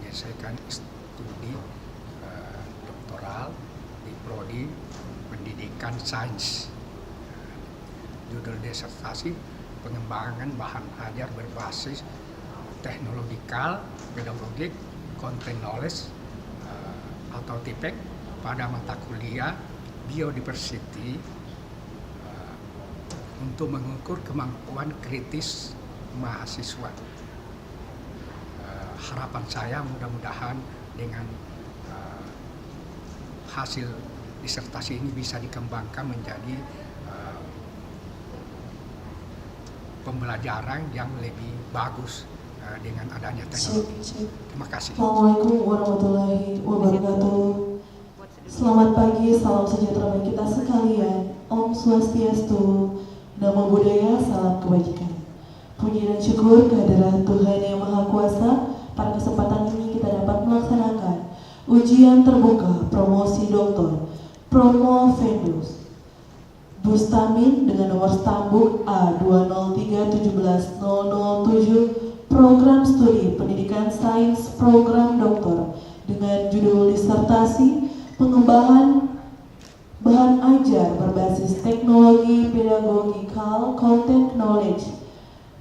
menyelesaikan studi doktoral di prodi pendidikan sains. Judul disertasi pengembangan bahan ajar berbasis teknologikal, pedagogik, content knowledge atau TIPEK pada mata kuliah biodiversity untuk mengukur kemampuan kritis mahasiswa. Harapan saya mudah-mudahan dengan hasil disertasi ini bisa dikembangkan menjadi pembelajaran yang lebih bagus dengan adanya teknologi. Terima kasih. Assalamualaikum warahmatullahi wabarakatuh. Selamat pagi, salam sejahtera bagi kita sekalian. Om Swastiastu, Namo Buddhaya, salam kebajikan. Puji dan syukur kehadirat Tuhan Yang Maha Kuasa. Pada kesempatan ini kita dapat melaksanakan ujian terbuka promosi doktor Promo Vendus Bustamin dengan nomor stambuk A203-17007 program studi pendidikan sains program doktor dengan judul disertasi pengembangan bahan ajar berbasis teknologi pedagogikal content knowledge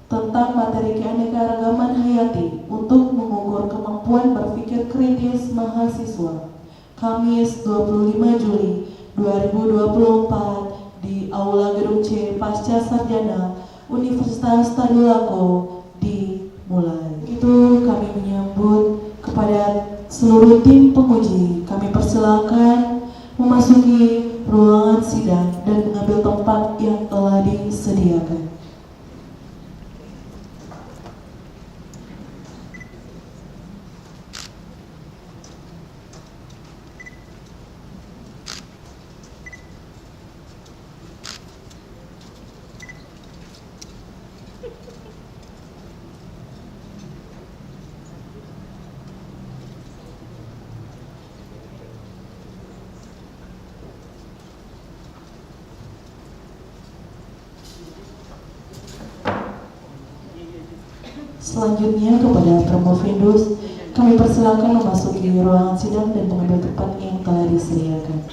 tentang materi keanekaragaman hayati untuk mengukur kemampuan berpikir kritis mahasiswa. Kamis 25 Juli 2024 di Aula Gedung C Pasca Sarjana Universitas Tadulako dimulai. Itu kami menyambut kepada seluruh tim penguji. Kami persilakan memasuki ruangan sidang dan mengambil tempat yang telah disediakan. Selanjutnya kepada Promo Vendus, kami persilakan memasuki ruangan sidang dan mengambil tempat yang telah disediakan.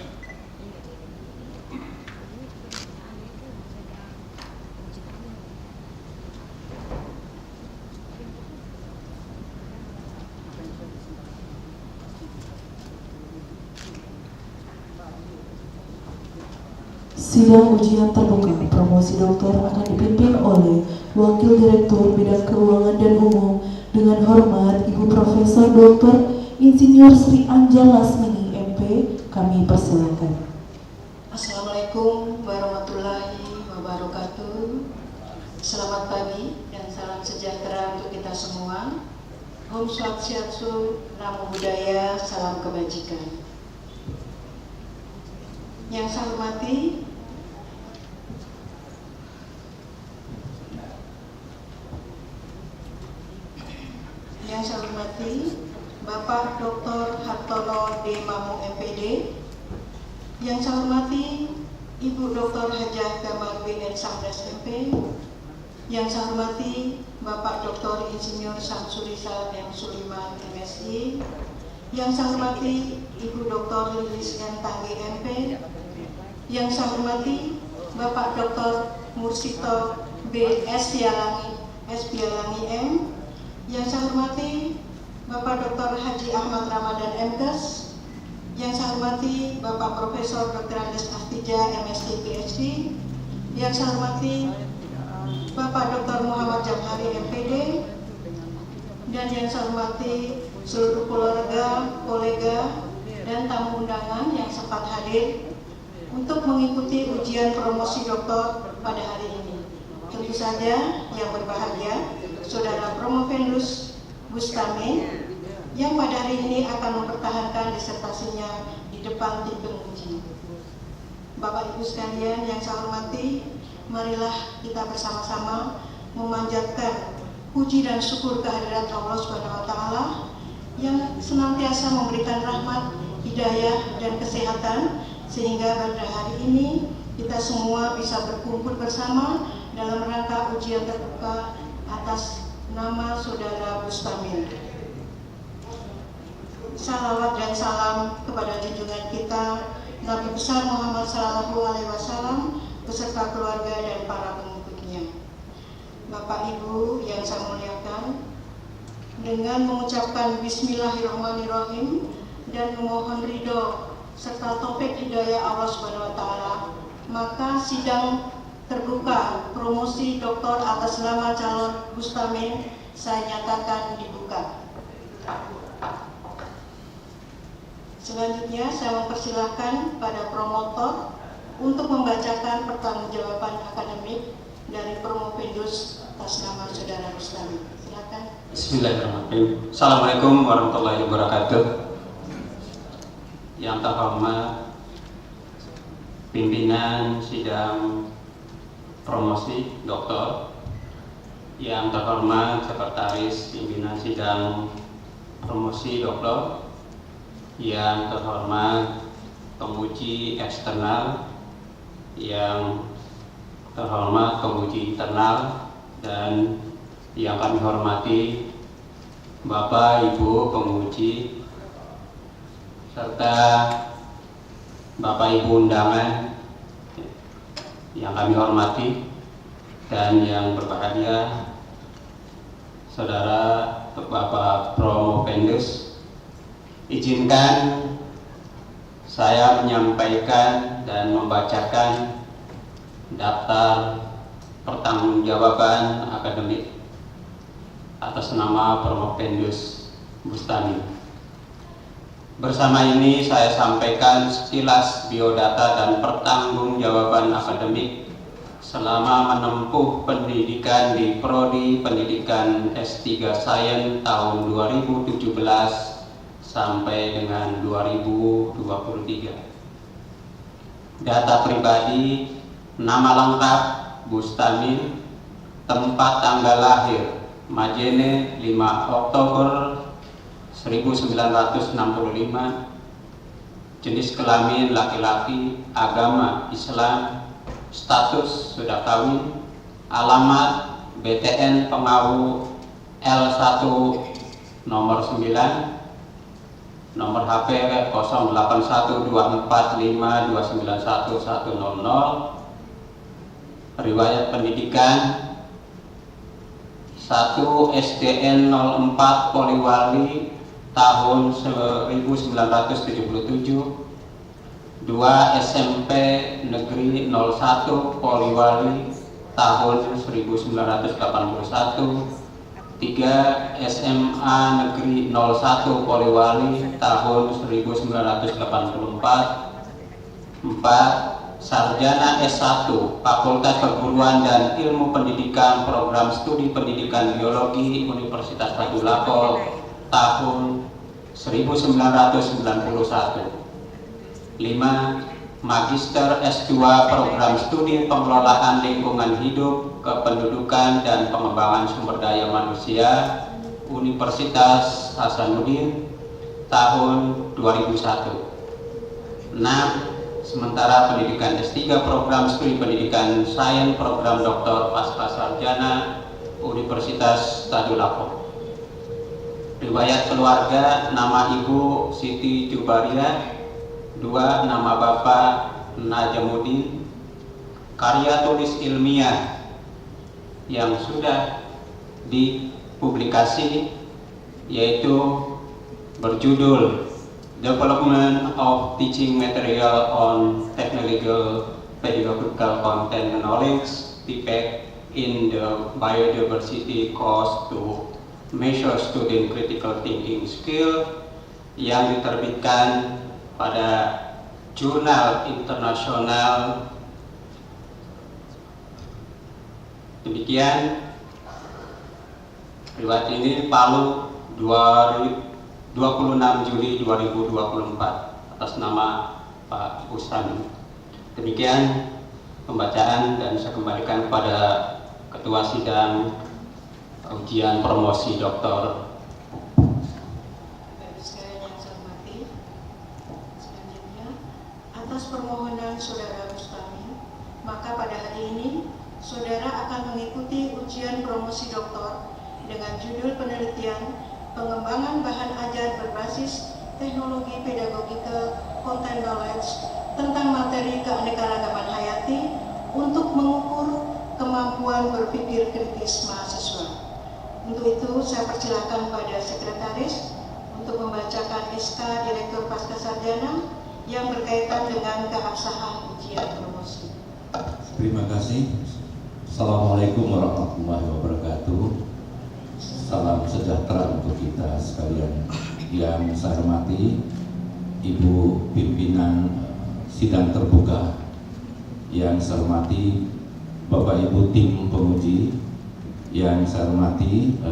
Sidang ujian terbuka promosi doktor akan dipimpin oleh Wakil Direktur Bidang Keuangan dan Umum dengan hormat Ibu Profesor Dr. Insinyur Sri Anja Lasmini MP. Kami persilakan. Assalamualaikum warahmatullahi wabarakatuh. Selamat pagi dan salam sejahtera untuk kita semua. Om Swastiastu, Namo Buddhaya, salam kebajikan. Yang saya hormati Bapak Dr. Hartono D. Mamung MPD. Yang saya hormati Ibu Dr. Hajah Gamal BN Samres MP. Yang saya hormati Bapak Dr. Insinyur Samsurisal M. Suliman MSI. Yang saya hormati Ibu Dr. Lilis M. Tangge MP. Yang saya hormati Bapak Dr. Mursito B. S. Bialangi M. Yang saya hormati Bapak Dr. Haji Ahmad Ramadan MKes. Yang saya hormati Bapak Profesor Dr. Andes Astija MSc PhD. Yang saya hormati Bapak Dr. Muhammad Jamhari MPD. Dan yang saya hormati seluruh keluarga, kolega, dan tamu undangan yang sempat hadir untuk mengikuti ujian promosi doktor pada hari ini. Tentu saja yang berbahagia Saudara Promo Vendus Bustamin yang pada hari ini akan mempertahankan disertasinya di depan tim penguji. Bapak Ibu sekalian yang saya hormati, marilah kita bersama-sama memanjatkan puji dan syukur kehadirat Allah Subhanahu wa taala yang senantiasa memberikan rahmat, hidayah dan kesehatan sehingga pada hari ini kita semua bisa berkumpul bersama dalam rangka ujian terbuka atas nama Saudara Bustamin. salawat dan salam kepada junjungan kita Nabi besar Muhammad SAW beserta keluarga dan para pengikutnya. Bapak Ibu yang saya muliakan, dengan mengucapkan Bismillahirrahmanirrahim dan memohon ridho serta taufik hidayah Allah Subhanahu wa taala, maka sidang terbuka promosi doktor atas nama calon Bustamin saya nyatakan dibuka. Selanjutnya saya mempersilahkan pada promotor untuk membacakan pertanggungjawaban akademik dari Promopendus atas nama saudara Bustamin. Silakan. Bismillahirrahmanirrahim. Assalamualaikum warahmatullahi wabarakatuh. Yang terhormat pimpinan sidang promosi doktor, yang terhormat sekretaris pimpinan sidang promosi doktor, yang terhormat penguji eksternal, yang terhormat penguji internal, dan yang kami hormati Bapak Ibu penguji serta Bapak Ibu undangan yang kami hormati, dan yang berbahagia Saudara Bapak Promopendus. Izinkan saya menyampaikan dan membacakan daftar pertanggungjawaban akademik atas nama Promopendus Bustami. Bersama ini saya sampaikan sekilas biodata dan pertanggungjawaban akademik selama menempuh pendidikan di Prodi Pendidikan S3 Sains tahun 2017 sampai dengan 2023. Data pribadi: nama lengkap Bustamin, tempat tanggal lahir Majene 5 Oktober 1965, jenis kelamin laki-laki, agama Islam, status sudah kawin, alamat BTN Pengawu L1 nomor 9, nomor HP 081245291100, riwayat pendidikan 1 SDN 04 Poliwali tahun 1977, 2 SMP Negeri 01 Poliwali tahun 1981, 3 SMA Negeri 01 Poliwali tahun 1984, 4 Sarjana S1 Fakultas Perguruan dan Ilmu Pendidikan Program Studi Pendidikan Biologi Universitas Batu Lapor tahun 1991, 5 Magister S2 Program Studi Pengelolaan Lingkungan Hidup, Kependudukan dan Pengembangan Sumber Daya Manusia Universitas Hasanuddin tahun 2001, 6 sementara pendidikan S3 Program Studi Pendidikan Sains Program Doktor Pasca Sarjana Universitas Tadulako. Riwayat keluarga: nama Ibu Siti Jubaria, 2 nama Bapak Najamuddin. Karya tulis ilmiah yang sudah dipublikasi yaitu berjudul Development of Teaching Material on Technological Pedagogical Content Knowledge Impact in the Biodiversity Course to Measure Student Critical Thinking Skill, yang diterbitkan pada jurnal internasional. Demikian riwayat ini Palu 26 Juli 2024 atas nama Pak Bustami. Demikian pembacaan, dan saya kembalikan kepada Ketua Sidang Ujian Promosi Doktor. Selanjutnya, atas permohonan Saudara Bustami, maka pada hari ini Saudara akan mengikuti ujian promosi doktor dengan judul penelitian pengembangan bahan ajar berbasis teknologi pedagogika, content knowledge tentang materi keanekaragaman hayati untuk mengukur kemampuan berpikir kritis mahasiswa. Untuk itu, saya persilakan pada sekretaris untuk membacakan SK Direktur Pascasarjana yang berkaitan dengan keabsahan ujian promosi. Terima kasih. Assalamualaikum warahmatullahi wabarakatuh. Salam sejahtera untuk kita sekalian. Yang saya hormati Ibu Pimpinan Sidang Terbuka, yang saya hormati Bapak Ibu tim penguji, yang saya hormati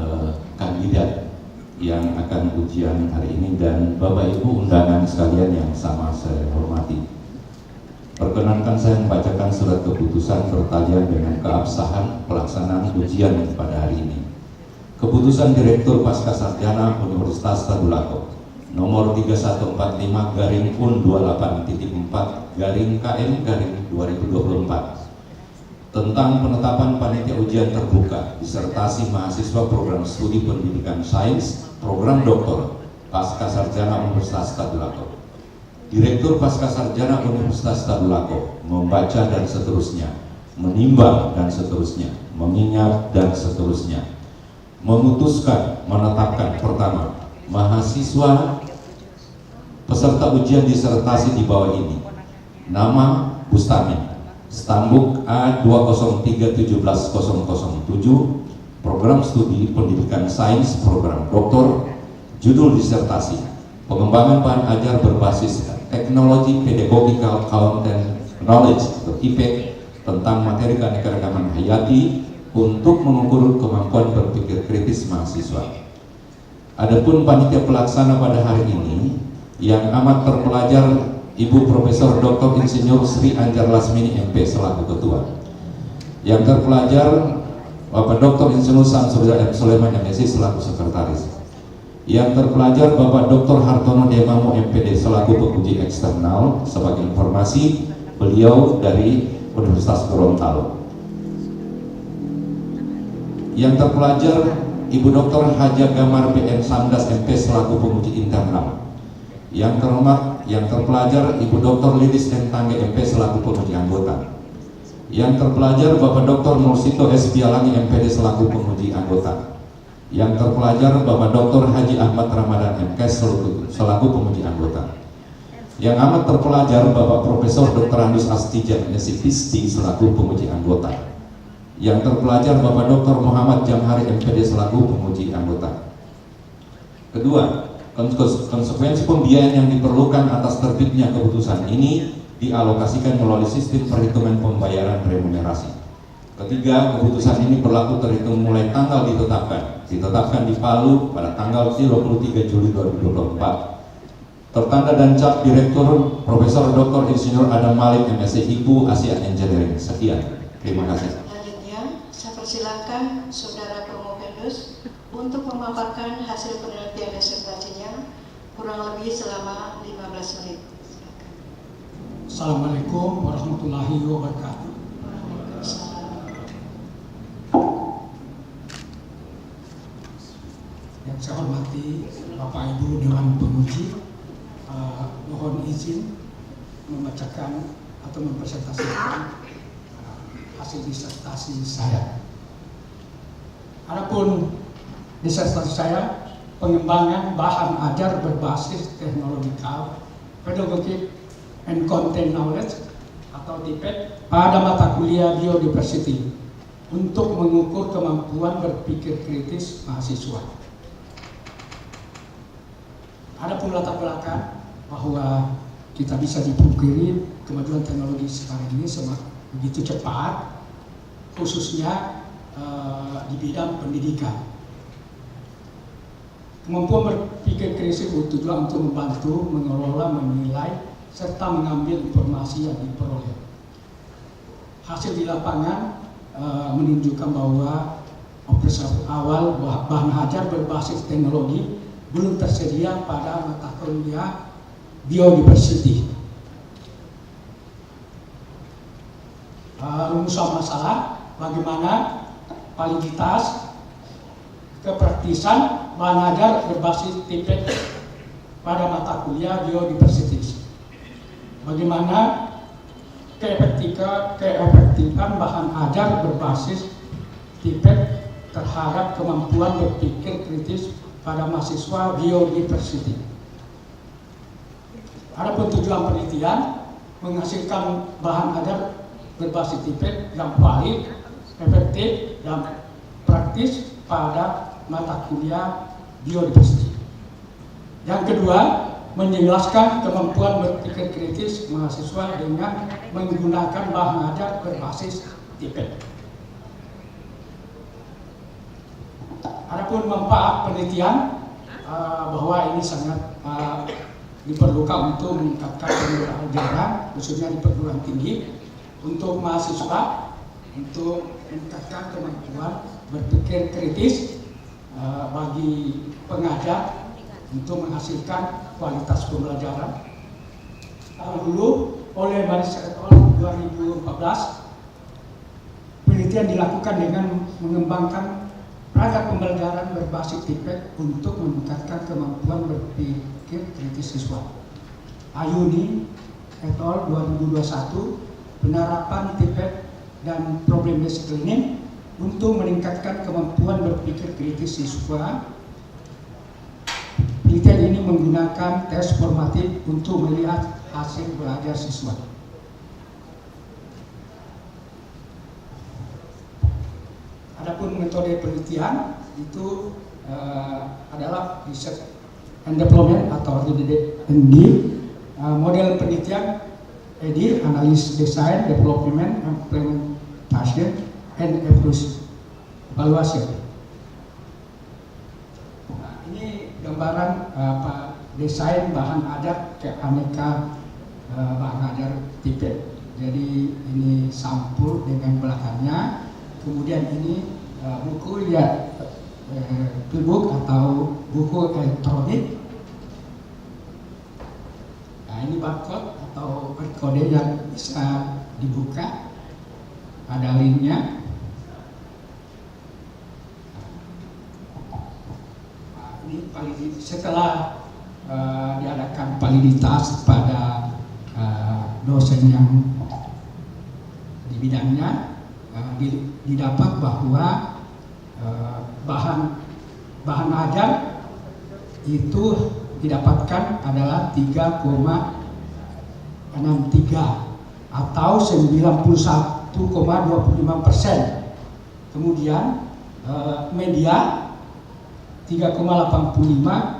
kandidat yang akan ujian hari ini, dan Bapak Ibu undangan sekalian yang sama saya hormati. Perkenankan saya membacakan surat keputusan bertalian dengan keabsahan pelaksanaan ujian pada hari ini. Keputusan Direktur Pascasarjana Universitas Tadulako nomor 3145-UN28.4/KM-2024 tentang penetapan panitia ujian terbuka disertasi mahasiswa program studi pendidikan sains program doktor Pascasarjana Universitas Tadulako. Direktur Pascasarjana Universitas Tadulako membaca dan seterusnya, menimbang dan seterusnya, mengingat dan seterusnya, memutuskan menetapkan pertama, mahasiswa peserta ujian disertasi di bawah ini. Nama Bustamin, Stambuk A203170007, program studi pendidikan sains program doktor, judul disertasi, pengembangan bahan ajar berbasis teknologi pedagogical content knowledge atau IPK tentang materi keanekaragaman hayati untuk mengukur kemampuan berpikir kritis mahasiswa. Adapun panitia pelaksana pada hari ini yang amat terpelajar Ibu Profesor Dr. Insinyur Sri Anjar Lasmini MP selaku ketua, yang terpelajar Bapak Dr. Insinyur Samsudra M. Sulaiman MSI selaku sekretaris, yang terpelajar Bapak Dr. Hartono Demamo MPD selaku penguji eksternal. Sebagai informasi, beliau dari Universitas Gorontalo. Yang terpelajar Ibu Dr. Haja Gamar BN Samdas MP selaku penguji internal. Yang terhormat, yang terpelajar Ibu Dr. Lidis M. Tangge MP selaku penguji anggota. Yang terpelajar Bapak Dr. Nursito S. Bialangi MPD selaku penguji anggota. Yang terpelajar Bapak Dr. Haji Ahmad Ramadan MKes selaku penguji anggota. Yang amat terpelajar Bapak Profesor Dr. Andus Astija MSc selaku penguji anggota. Yang terpelajar Bapak Dr. Muhammad Jamhari MPD selaku penguji anggota. Kedua, konsekuensi pembiayaan yang diperlukan atas terbitnya keputusan ini dialokasikan melalui sistem perhitungan pembayaran remunerasi. Ketiga, keputusan ini berlaku terhitung mulai tanggal ditetapkan di Palu pada tanggal 23 Juli 2024. Tertanda dan cap Direktur Profesor Dr. Insinyur Adam Malik MSc IPU Asia Engineering. Sekian. Terima kasih. Selanjutnya, saya persilakan Saudara Promovendus untuk memaparkan hasil penelitian disertasinya kurang lebih selama 15 menit. Assalamualaikum warahmatullahi wabarakatuh. Yang saya hormati Bapak Ibu Dewan Penguji, mohon izin membacakan atau mempresentasikan hasil disertasi saya. Adapun disertasi saya, pengembangan bahan ajar berbasis teknologikal, pedagogik, and content knowledge atau TPED pada mata kuliah biodiversity untuk mengukur kemampuan berpikir kritis mahasiswa. Adapun latar belakang bahwa kita bisa dipungkiri kemajuan teknologi sekarang ini begitu cepat, khususnya di bidang pendidikan. Kemampuan berpikir kritis bertujuan untuk membantu mengelola, menilai, serta mengambil informasi yang diperoleh. Hasil di lapangan menunjukkan bahwa observasi awal bahan ajar berbasis teknologi belum tersedia pada mata kuliah biodiversity. Rumusan masalah bagaimana validitas kepraktisan bahan ajar berbasis TPED pada mata kuliah biodiversity. Bagaimana keefektifan bahan ajar berbasis TIPET terhadap kemampuan berpikir kritis pada mahasiswa biodiversity. Adapun tujuan penelitian menghasilkan bahan ajar berbasis TIPET yang valid, efektif, dan praktis pada mata kuliah biodiversity. Yang kedua, menjelaskan kemampuan berpikir kritis mahasiswa dengan menggunakan bahan ajar berbasis TIPET. Adapun manfaat penelitian bahwa ini sangat diperlukan untuk meningkatkan pembelajaran khususnya di perguruan tinggi untuk mahasiswa untuk meningkatkan kemampuan berpikir kritis bagi pengajar untuk menghasilkan kualitas pembelajaran. Dulu oleh Baris et al. 2014, penelitian dilakukan dengan mengembangkan perangkat pembelajaran berbasis TIPET untuk meningkatkan kemampuan berpikir kritis siswa. Ayuni et al. 2021, penerapan TIPET dan problem based learning untuk meningkatkan kemampuan berpikir kritis siswa. Penelitian ini menggunakan tes formatif untuk melihat hasil belajar siswa. Adapun metode penelitian itu adalah research and development atau RD. Model penelitian ED, analysis, design, development, implementation, and evaluation. Ini gambaran desain bahan ajar ke aneka bahan ajar TIPET. Jadi ini sampul dengan belakangnya. Kemudian ini buku ya e-book atau buku elektronik. Nah, ini barcode atau barcode yang bisa dibuka. Ada linknya. Setelah diadakan validitas pada dosen yang di bidangnya, didapat bahwa bahan ajar itu didapatkan adalah 3,63 atau 91,25%. Kemudian media 3,85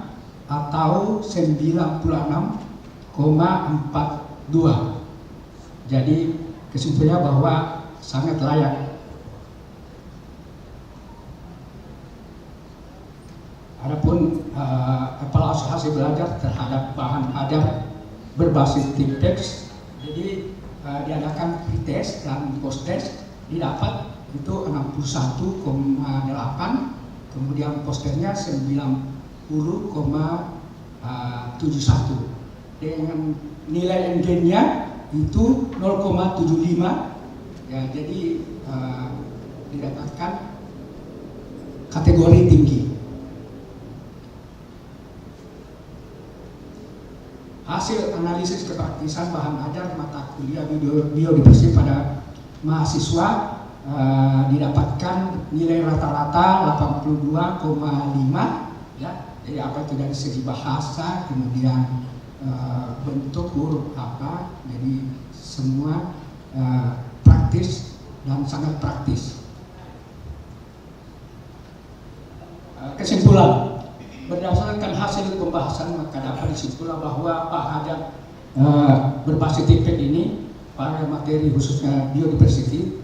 atau 96,42. Jadi kesimpulannya bahwa sangat layak. Adapun evaluasi hasil belajar terhadap bahan ajar berbasis TIPET, jadi diadakan pre-test dan post-test, didapat itu 61,8, kemudian posternya 90,71. Dengan nilai NG-nya itu 0,75. Ya, jadi didapatkan kategori tinggi. Hasil analisis kepraktisan bahan ajar mata kuliah biodiversity pada mahasiswa didapatkan nilai rata-rata 82,5, ya. Jadi apa itu dari segi bahasa, kemudian bentuk huruf apa, jadi semua praktis dan sangat praktis. Kesimpulan, berdasarkan hasil pembahasan maka dapat disimpulkan bahwa bahan ajar berbasis TIPET ini pada materi khususnya biodiversity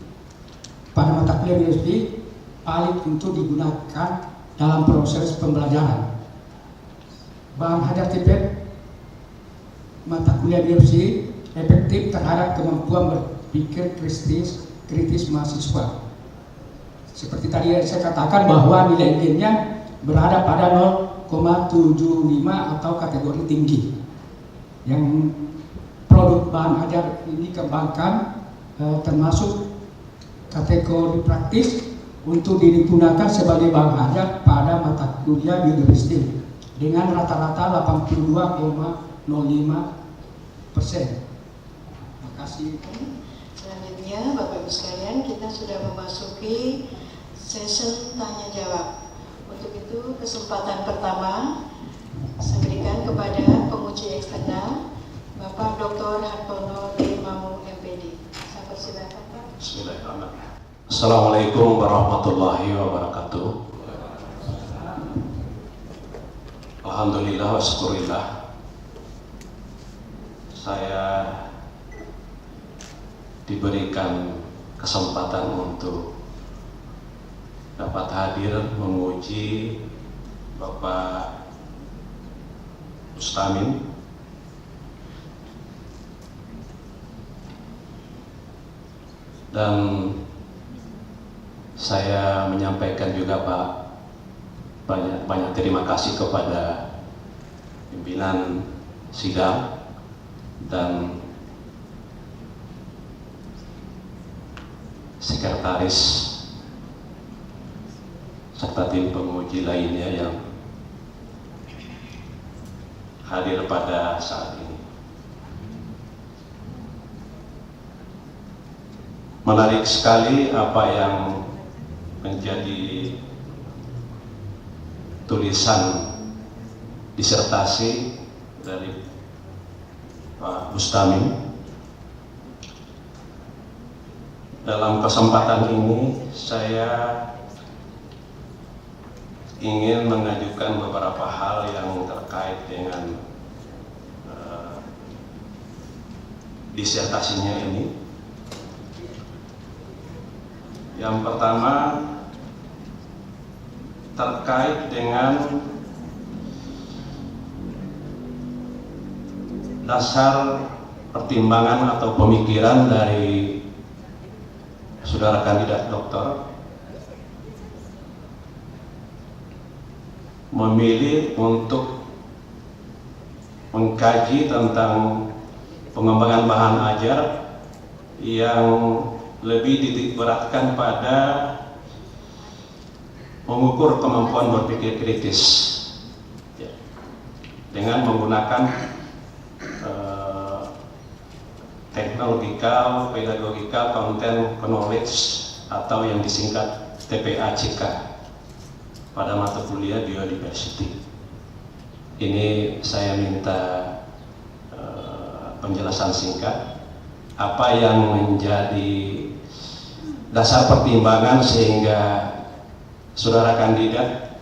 pada mata kuliah biodiversity valid untuk digunakan dalam proses pembelajaran. Bahan ajar TIPET mata kuliah biodiversity efektif terhadap kemampuan berpikir kritis mahasiswa. Seperti tadi saya katakan bahwa nilai NG-nya berada pada 0,75 atau kategori tinggi. Yang produk bahan ajar ini kembangkan termasuk kategori praktis untuk digunakan sebagai bahan ajar pada mata kuliah biodiversity. dengan rata-rata 82,05%. Terima kasih. Selanjutnya, Bapak Ibu sekalian, kita sudah memasuki sesi tanya jawab. Untuk itu, kesempatan pertama saya berikan kepada penguji eksternal, Bapak Dr. Hartono D. Mamung, MPD. Saya persilakan, Pak. Bismillahirrahmanirrahim. Assalamualaikum warahmatullahi wabarakatuh. Alhamdulillah wa syukurillah, saya diberikan kesempatan untuk dapat hadir menguji Bapak Bustamin dan saya menyampaikan juga Pak banyak terima kasih kepada pimpinan sidang dan sekretaris serta tim penguji lainnya yang hadir pada saat ini. Menarik sekali apa yang menjadi tulisan disertasi dari Pak Bustamin. Dalam kesempatan ini saya ingin mengajukan beberapa hal yang terkait dengan disertasinya ini. Yang pertama terkait dengan dasar pertimbangan atau pemikiran dari saudara kandidat doktor memilih untuk mengkaji tentang pengembangan bahan ajar yang lebih dititikberatkan pada mengukur kemampuan berpikir kritis dengan menggunakan technological, pedagogical, content, knowledge atau yang disingkat TPACK pada mata kuliah biodiversity. Ini saya minta penjelasan singkat apa yang menjadi dasar pertimbangan sehingga saudara kandidat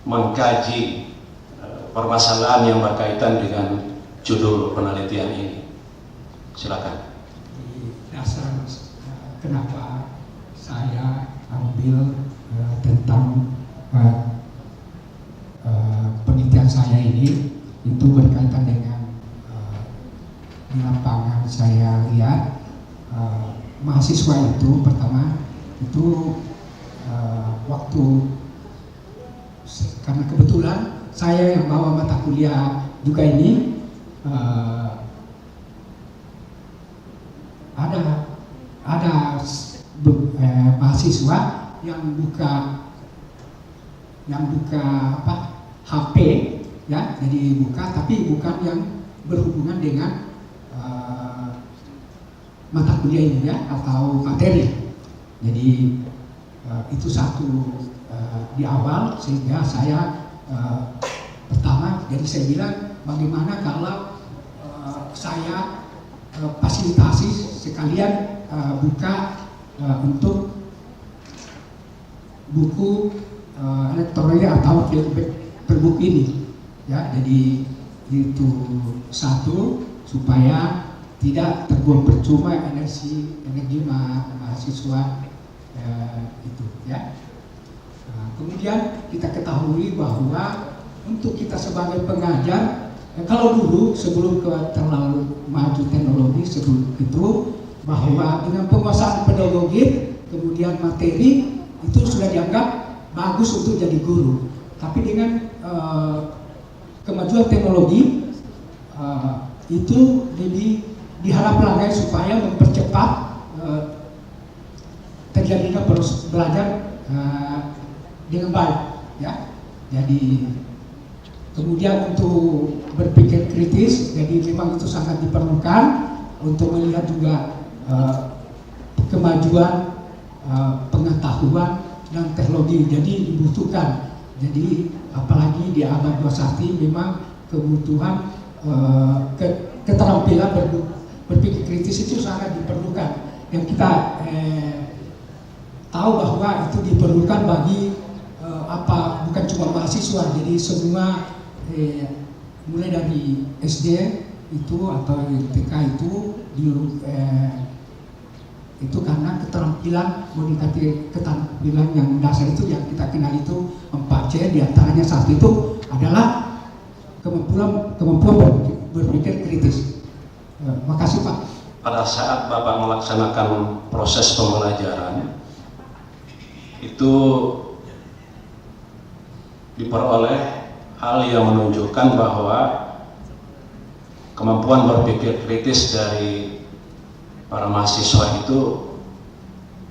mengkaji permasalahan yang berkaitan dengan judul penelitian ini. Silakan. Di dasar kenapa saya ambil tentang penelitian saya ini itu berkaitan dengan di lapangan saya lihat mahasiswa itu pertama itu waktu karena kebetulan saya yang bawa mata kuliah juga ini ada mahasiswa yang buka HP ya, jadi buka tapi bukan yang berhubungan dengan mata kuliah ini ya atau materi. Jadi itu satu di awal sehingga saya pertama jadi saya bilang bagaimana kalau saya fasilitasi sekalian buka untuk buku elektronik atau feedback per buku ini ya, jadi itu satu supaya tidak terbuang percuma energi mahasiswa itu ya. Kemudian kita ketahui bahwa untuk kita sebagai pengajar kalau dulu sebelum terlalu maju teknologi sebelum itu bahwa dengan penguasaan pedagogi kemudian materi itu sudah dianggap bagus untuk jadi guru. Tapi dengan kemajuan teknologi itu lebih diharapkan supaya mempercepat terjadinya proses belajar dengan baik ya. Jadi Kemudian untuk berpikir kritis, jadi memang itu sangat diperlukan untuk melihat juga kemajuan pengetahuan dan teknologi. Jadi dibutuhkan. Jadi apalagi di abad 21 memang kebutuhan keterampilan berpikir kritis itu sangat diperlukan. Yang kita tahu bahwa itu diperlukan bagi bukan cuma mahasiswa, jadi semua mulai dari SD itu atau TK itu karena keterampilan keterampilan yang dasar itu yang kita kenal itu 4C, diantaranya satu itu adalah kemampuan berpikir kritis. Makasih Pak. Pada saat Bapak melaksanakan proses pembelajaran itu diperoleh hal yang menunjukkan bahwa kemampuan berpikir kritis dari para mahasiswa itu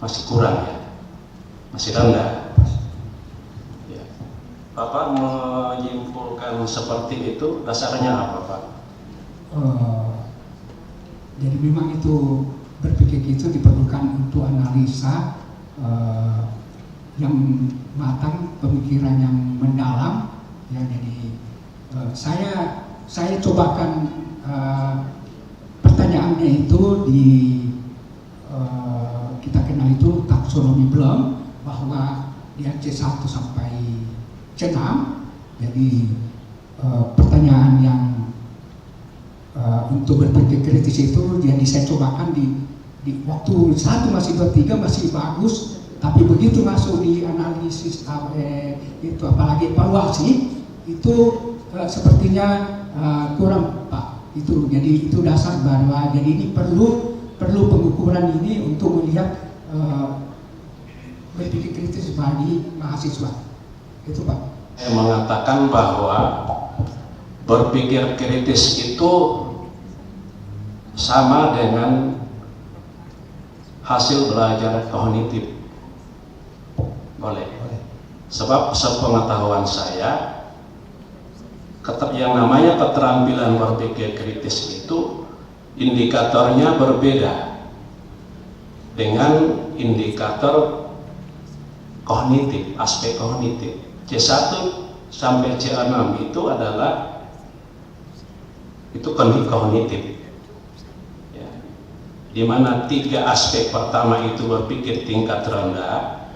masih kurang, ya, masih rendah. Ya. Bapak menyimpulkan seperti itu, dasarnya apa Pak? Jadi memang itu berpikir itu diperlukan untuk analisa yang matang, pemikiran yang mendalam. Ya, jadi saya cobakan pertanyaannya itu kita kenal itu taksonomi Bloom, bahwa di C1 sampai C6. Jadi pertanyaan yang untuk berpikir kritis itu jadi saya cobakan di waktu 1 masih 2, 3 masih bagus, tapi begitu masuk di analisis itu apalagi evaluasi itu sepertinya kurang Pak. Itu jadi itu dasar bahwa jadi ini perlu pengukuran ini untuk melihat berpikir kritis bagi mahasiswa. Itu Pak. Saya mengatakan bahwa berpikir kritis itu sama dengan hasil belajar kognitif. Boleh. Sebab sepengetahuan saya, yang namanya keterampilan berpikir kritis itu indikatornya berbeda dengan indikator kognitif, aspek kognitif. C1 sampai C6 itu adalah kognitif, ya. Di mana 3 aspek pertama itu berpikir tingkat rendah,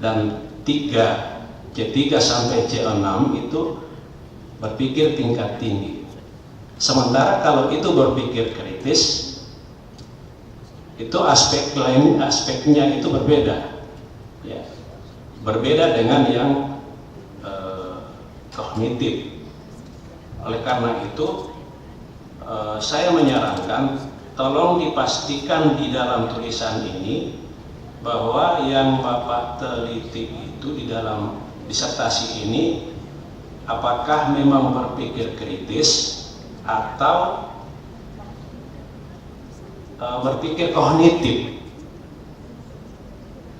dan C3 sampai C6 itu berpikir tingkat tinggi. Sementara kalau itu berpikir kritis, itu aspeknya itu berbeda, ya. Berbeda dengan yang kognitif. Oleh karena itu saya menyarankan tolong dipastikan di dalam tulisan ini bahwa yang Bapak teliti itu di dalam disertasi ini apakah memang berpikir kritis atau berpikir kognitif,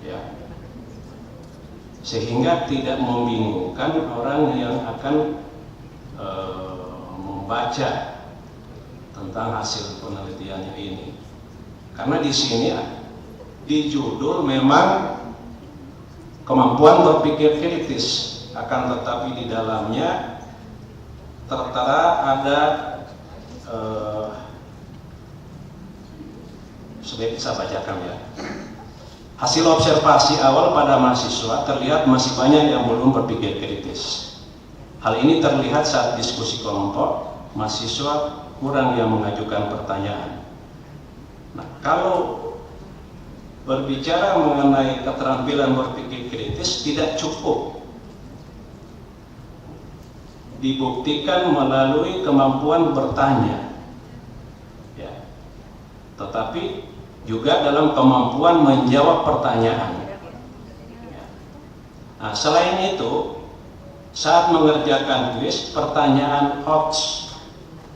ya, sehingga tidak membingungkan orang yang akan membaca tentang hasil penelitiannya ini. Karena di sini di judul memang kemampuan berpikir kritis, akan tetapi di dalamnya tertera ada sudah bisa bacakan, ya. Hasil observasi awal pada mahasiswa terlihat masih banyak yang belum berpikir kritis. Hal ini terlihat saat diskusi kelompok, mahasiswa kurang yang mengajukan pertanyaan. Nah, kalau berbicara mengenai keterampilan berpikir kritis tidak cukup dibuktikan melalui kemampuan bertanya, ya, tetapi juga dalam kemampuan menjawab pertanyaan. Nah, selain itu, saat mengerjakan kuis pertanyaan HOTS,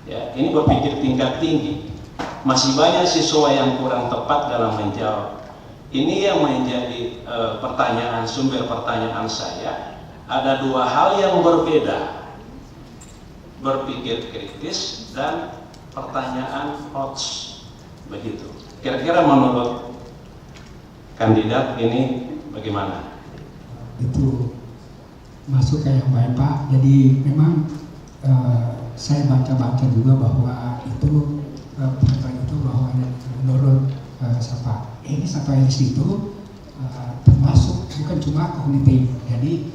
ya, ini berpikir tingkat tinggi, masih banyak siswa yang kurang tepat dalam menjawab. Ini yang menjadi sumber pertanyaan saya. Ada 2 hal yang berbeda berpikir kritis, dan pertanyaan hoax. Begitu. Kira-kira menurut kandidat ini bagaimana? Itu masuk ke yang baik Pak. Jadi memang saya baca-baca juga bahwa itu pernyataan itu bahwa menurut Sapa Elis itu termasuk bukan cuma kognitif, jadi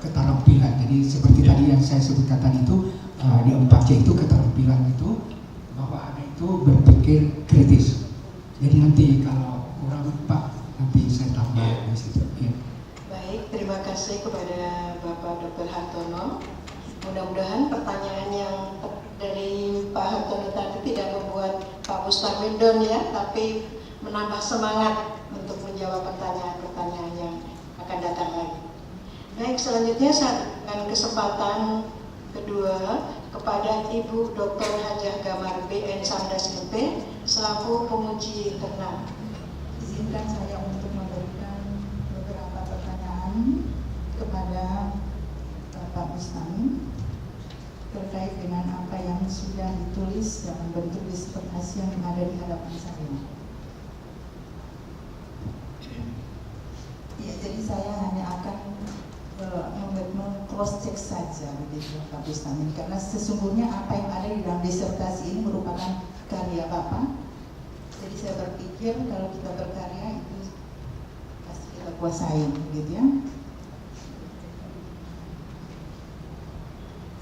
keterampilan. Jadi seperti tadi yang saya sebutkan tadi itu di 4C itu keterampilan itu bahwa ada itu berpikir kritis. Jadi nanti kalau kurang Pak nanti saya tambah di situ. Ya. Baik, terima kasih kepada Bapak Dr. Hartono. Mudah-mudahan pertanyaan yang dari Pak Hartono tadi tidak membuat Pak Bustamin down ya, tapi menambah semangat untuk menjawab pertanyaan-pertanyaan yang akan datang lagi. Baik, selanjutnya saya berikan kesempatan kedua kepada Ibu Dr. Hajah Gamar BN Samdas MP selaku penguji internal. Izinkan saya untuk memberikan beberapa pertanyaan kepada Bapak Bustamin terkait dengan apa yang sudah ditulis dalam bentuk disertasi yang ada di hadapan saya. Ya, jadi saya hanya akan cross check saja begitu Pak Bustamin, karena sesungguhnya apa yang ada di dalam disertasi ini merupakan karya Bapak. Jadi saya berpikir kalau kita berkarya itu pasti kita kuasai, gitu ya.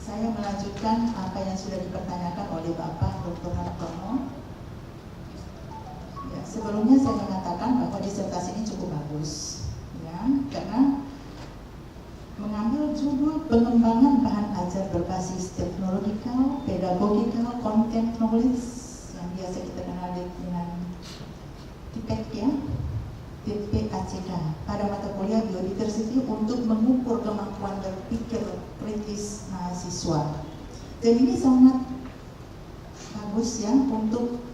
Saya melanjutkan apa yang sudah dipertanyakan oleh Bapak Dr. Hartono. Ya, sebelumnya saya mengatakan bahwa disertasi ini cukup bagus, ya, karena mengambil judul pengembangan bahan ajar berbasis teknologikal, pedagogikal, content knowledge yang biasa kita kenal dengan TPACK ya, TPACK pada mata kuliah biodiversity untuk mengukur kemampuan berpikir kritis mahasiswa. Dan ini sangat bagus ya untuk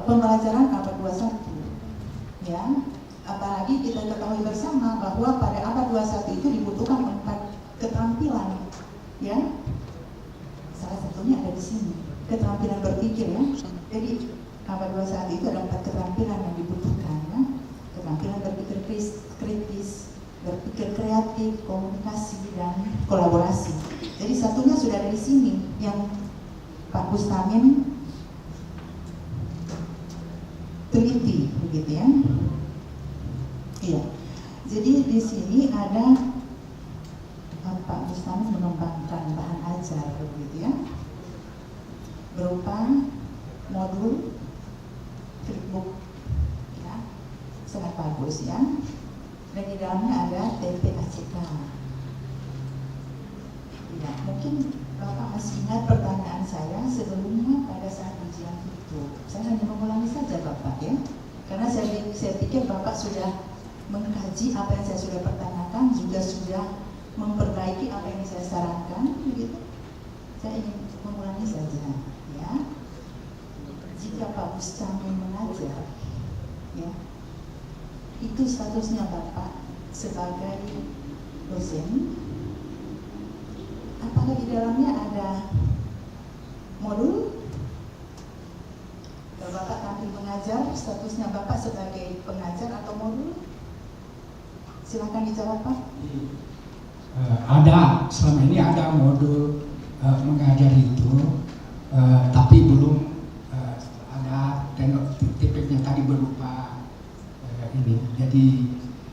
pembelajaran abad 21 ya. Apalagi kita ketahui bersama bahwa pada abad 21 itu dibutuhkan 4 keterampilan, ya. Salah satunya ada di sini, keterampilan berpikir ya. Jadi abad 21 itu ada 4 keterampilan yang dibutuhkan ya. Keterampilan berpikir kritis, berpikir kreatif, komunikasi dan kolaborasi. Jadi satunya sudah ada di sini yang Pak Bustamin teliti begitu ya. Iya, jadi di sini ada Pak Bustamin mengembangkan bahan ajar begitu ya, berupa modul flipbook ya, sangat bagus ya, dan di dalamnya ada TPACK. Ya, mungkin Bapak masih ingat pertanyaan saya sebelumnya pada saat ujian itu. Saya hanya mengulangi saja Bapak ya, karena saya pikir Bapak sudah mengkaji apa yang saya sudah pertanyakan, juga sudah memperbaiki apa yang saya sarankan, begitu. Saya ingin mengulangi saja, ya. Jika Pak Bustamin mengajar, ya, itu statusnya Bapak sebagai dosen. Apakah di dalamnya ada modul? Kalau Bapak tampil mengajar, statusnya Bapak sebagai pengajar atau modul? Silakan dijawab Pak. Ada, selama ini ada modul mengajar itu, tapi belum ada tipiknya tadi berupa ini. Jadi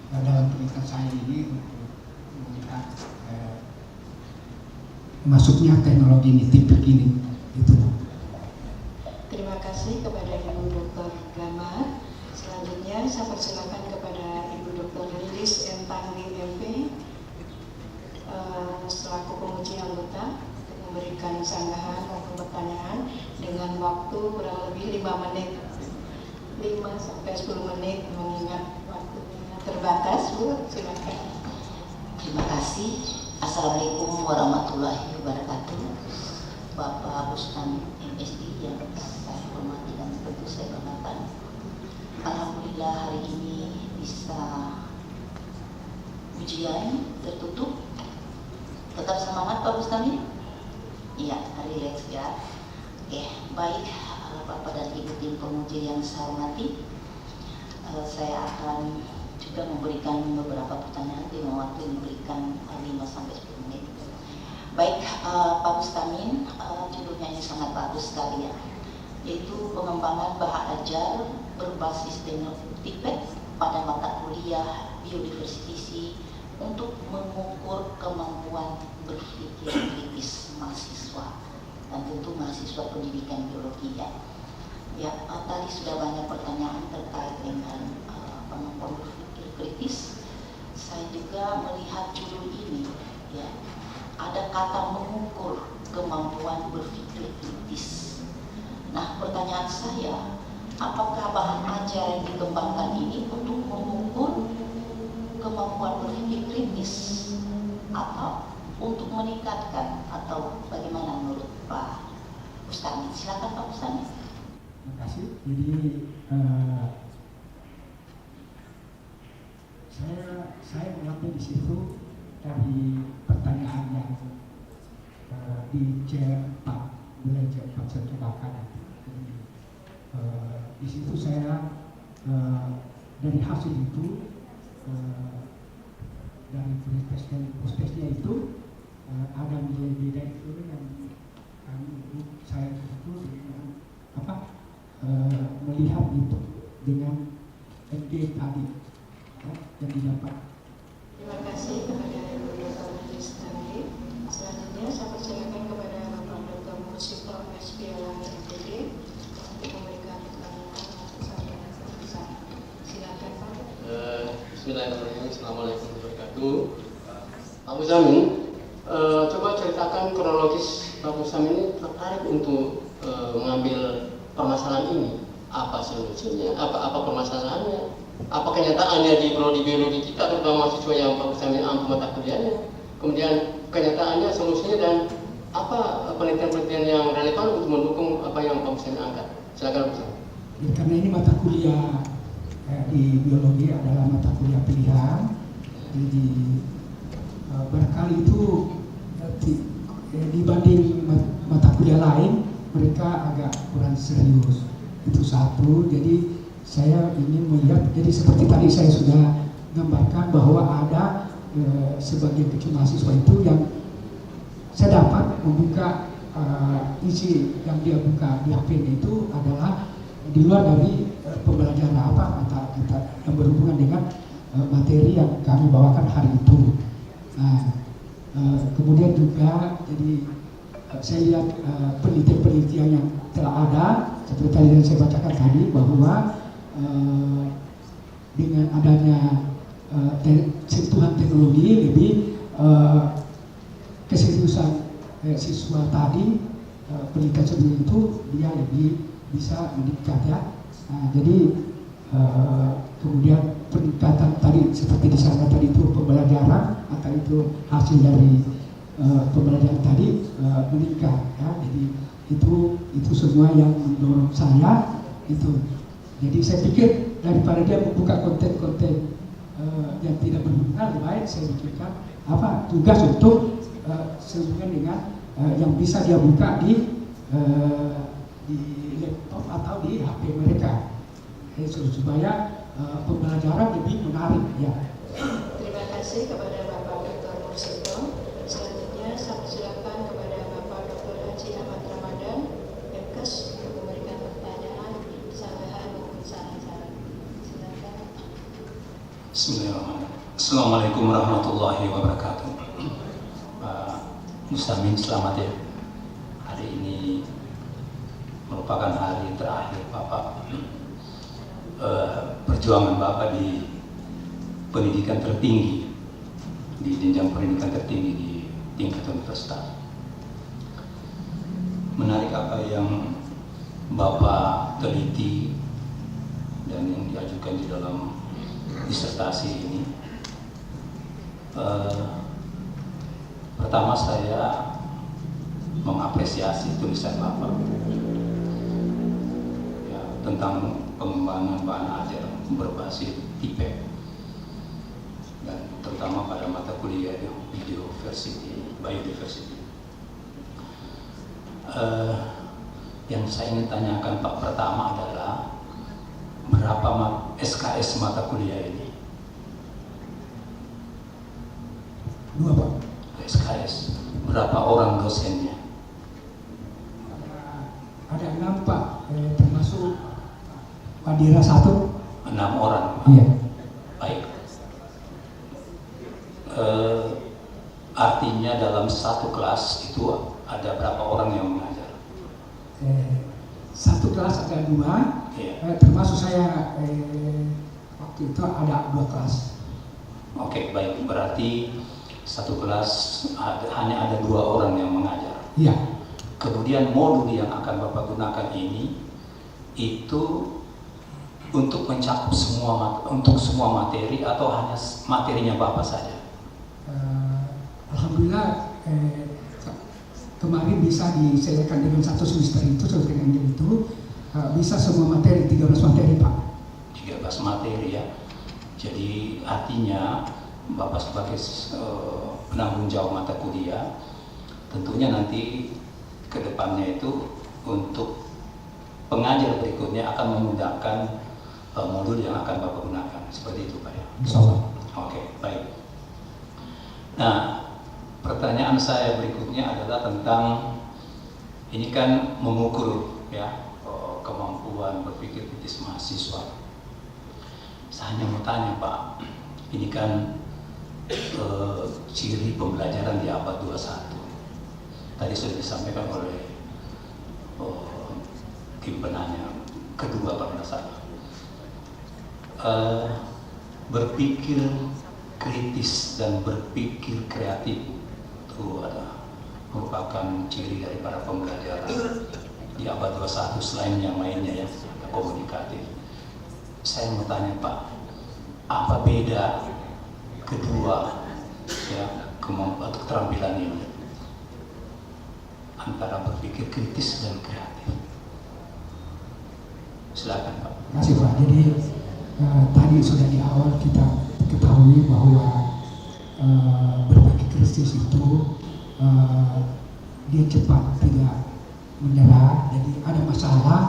dalam penelitian saya ini untuk melihat masuknya teknologi ini, tipik ini, itu. Terima kasih kepada Ibu Dr. Gamar. Selanjutnya saya persilakan kepada Ibu Dr. Lilis Entanggi MP selaku penguji anggota untuk memberikan sanggahan maupun pertanyaan dengan waktu kurang lebih 5 menit, 5 sampai 10 menit mengingat waktunya terbatas. Bu, silakan. Terima kasih. Assalamualaikum warahmatullahi wabarakatuh. Bapak Bustamin MSD yang saya hormati dan tentu saya banggakan. Alhamdulillah hari ini bisa ujian tertutup. Tetap semangat Pak Bustamin. Iya, relax ya. Oke, baik Bapak dan Ibu tim penguji yang saya hormati, saya akan juga memberikan beberapa pertanyaan dengan waktu yang diberikan 5-10 menit. Baik, Pak Bustamin, judulnya ini sangat bagus sekali ya, yaitu pengembangan bahan ajar berbasis teknologi pada mata kuliah biodiversity untuk mengukur kemampuan berpikir kritis mahasiswa dan tentu mahasiswa pendidikan biologi ya. Ya, tadi sudah banyak pertanyaan terkait dengan kemampuan berpikir kritis. Saya juga melihat judul ini ya, ada kata mengukur kemampuan berpikir kritis. Nah, pertanyaan saya, apakah bahan ajar yang dikembangkan ini untuk mengukur kemampuan berpikir kritis atau untuk meningkatkan, atau bagaimana menurut Pak Bustamin? Silakan Pak Bustamin. Terima kasih. Jadi saya mengambil di situ dari pertanyaan yang di C4, mulai C4 saya cobakan. Di situ saya dari hasil itu dari prosesnya itu ada nilai-nilai itu yang saya itu dengan melihat itu dengan MD tadi yang didapat. Terima kasih kepada Ibu Dr. Haris Tangge. Selanjutnya saya persilakan kepada Bapak Dr. Mursito SPLA MPD untuk memberikan pertanyaan sampai selesai. Silakan Pak. Bismillahirrahmanirrahim. Assalamualaikum warahmatullahi wabarakatuh. Pak Bustamin, coba ceritakan kronologis Pak Bustamin ini tertarik untuk mengambil permasalahan ini. Apa solusinya? Apa permasalahannya? Apa kenyataannya di prodi biologi kita, terutama mahasiswa yang Pak Bustamin ampu mata kuliahnya? Kemudian kenyataannya, solusinya, dan apa penelitian-penelitian yang relevan untuk mendukung apa yang Pak Bustamin angkat? Silakan Pak Bustamin. Karena ini mata kuliah di biologi adalah mata kuliah pilihan, jadi barangkali itu dibanding mata kuliah lain mereka agak kurang serius. Itu satu. Jadi saya ingin melihat, jadi seperti tadi saya sudah gambarkan bahwa ada sebagian kecil mahasiswa itu yang saya dapat membuka isi yang dia buka di HP itu adalah di luar dari pembelajaran mata yang berhubungan dengan materi yang kami bawakan hari itu. Nah, kemudian juga jadi saya lihat penelitian-penelitian yang telah ada seperti tadi yang saya bacakan tadi, bahwa dengan adanya sentuhan teknologi lebih keseriusan siswa tadi penelitian sebelum itu dia lebih bisa meningkat ya. Nah, jadi kemudian peningkatan tadi seperti di sana tadi itu pembelajaran atau itu hasil dari pembelajaran tadi meningkat ya. Jadi itu semua yang mendorong saya itu. Jadi saya pikir daripada dia membuka konten-konten yang tidak berhubungan, lebih baik saya pikirkan tugas untuk sehubungan dengan yang bisa dia buka di laptop atau di HP mereka, supaya pembelajaran lebih menarik ya. Terima kasih kepada Bapak Dr. Mursito. Selanjutnya saya persilakan kepada Bapak Dr. Haji Ahmad Ramadan, Kemkes, untuk memberikan pertanyaan, tambahan maupun saran-saran. Silakan. Bismillahirrahmanirrahim. Assalamualaikum warahmatullahi wabarakatuh. Pak Bustamin, selamat ya. Hari ini merupakan hari terakhir Bapak perjuangan Bapak di pendidikan tertinggi, di jenjang pendidikan tertinggi di tingkat universitas. Menarik apa yang Bapak teliti dan yang diajukan di dalam disertasi ini. Pertama saya mengapresiasi tulisan Bapak ya, tentang pengembangan bahan ajar berbasis TIPEC dan terutama pada mata kuliah biodiversity. Yang saya ingin tanyakan Pak pertama adalah berapa SKS mata kuliah ini? 2 Pak. SKS. Berapa orang dosennya? Ada 6 Pak, termasuk Wadira 1. 6 orang. Iya. Baik. Artinya dalam satu kelas itu ada berapa orang yang mengajar? Satu kelas ada 2, Iya. termasuk saya waktu itu ada 2 kelas. Oke, baik. Berarti satu kelas hanya ada 2 orang yang mengajar. Iya. Kemudian modul yang akan Bapak gunakan ini itu untuk mencakup semua materi atau hanya materinya Bapak saja? Alhamdulillah kemarin bisa diselesaikan dengan 1 semester itu, bisa semua materi, 13 materi Pak. 13 materi ya. Jadi artinya Bapak sebagai penanggung jawab mata kuliah tentunya nanti ke depannya itu untuk pengajar berikutnya akan menggunakan modul yang akan Bapak gunakan. Seperti itu Pak ya? Insyaallah. Oke, baik. Nah, pertanyaan saya berikutnya adalah tentang ini kan mengukur ya kemampuan berpikir kritis mahasiswa. Saya hanya mau tanya Pak, ini kan ciri pembelajaran di abad 21. Tadi sudah disampaikan oleh tim penanya kedua pada saat berpikir kritis dan berpikir kreatif itu merupakan ciri dari para pembelajaran di abad 21 selain yang lainnya ya, komunikatif. Saya mau tanya Pak, apa beda kedua ya keterampilan ini antara berpikir kritis dan kreatif? Silakan Pak. Terima kasih Pak. Jadi tadi sudah di awal kita ketahui bahwa berpikir kritis itu dia cepat, tidak menyerah. Jadi ada masalah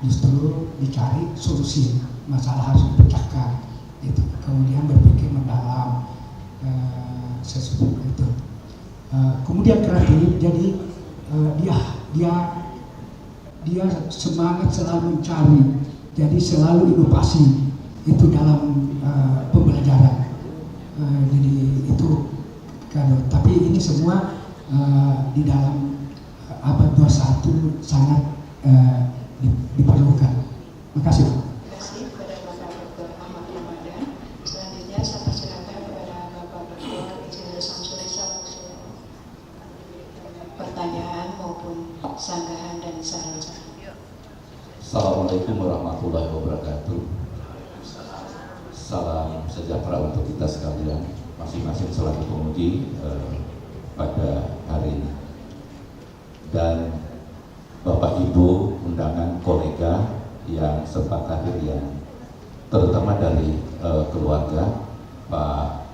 justru dicari solusi, masalah harus dipecahkan. Itu kemudian berpikir mendalam, sesuatu itu. Kemudian kreatif, jadi dia semangat selalu mencari, jadi selalu inovasi itu dalam pembelajaran. Jadi itu kado. Tapi ini semua di dalam abad 21 sangat diperlukan. Terima kasih. Terima kasih kepada Bapak Dr. Ahmad Ramadan. Selanjutnya saya persilakan kepada Bapak Dr. Insinyur Samsul Rizal pertanyaan maupun sanggahan dan saran. Assalamualaikum warahmatullahi wabarakatuh. Salam sejahtera untuk kita sekalian, masing-masing selaku penguji pada hari ini. Dan Bapak Ibu undangan kolega yang sempat hadir, yang terutama dari keluarga Pak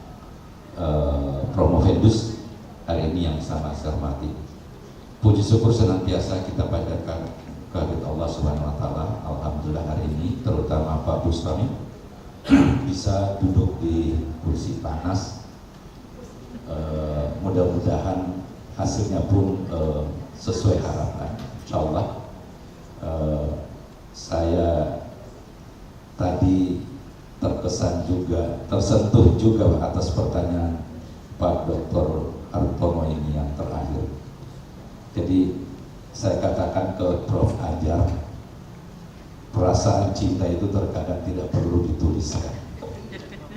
Promovendus hari ini yang sangat saya hormati. Puji syukur senantiasa kita panjatkan kehadirat Allah Subhanahu wa taala. Alhamdulillah hari ini terutama Pak Bustami bisa duduk di kursi panas. Mudah-mudahan hasilnya pun sesuai harapan. Insyaallah. Saya tadi terkesan juga, tersentuh juga atas pertanyaan Pak Dr. Hartono ini yang terakhir. Jadi saya katakan ke Prof. Ajar, perasaan cinta itu terkadang tidak perlu dituliskan.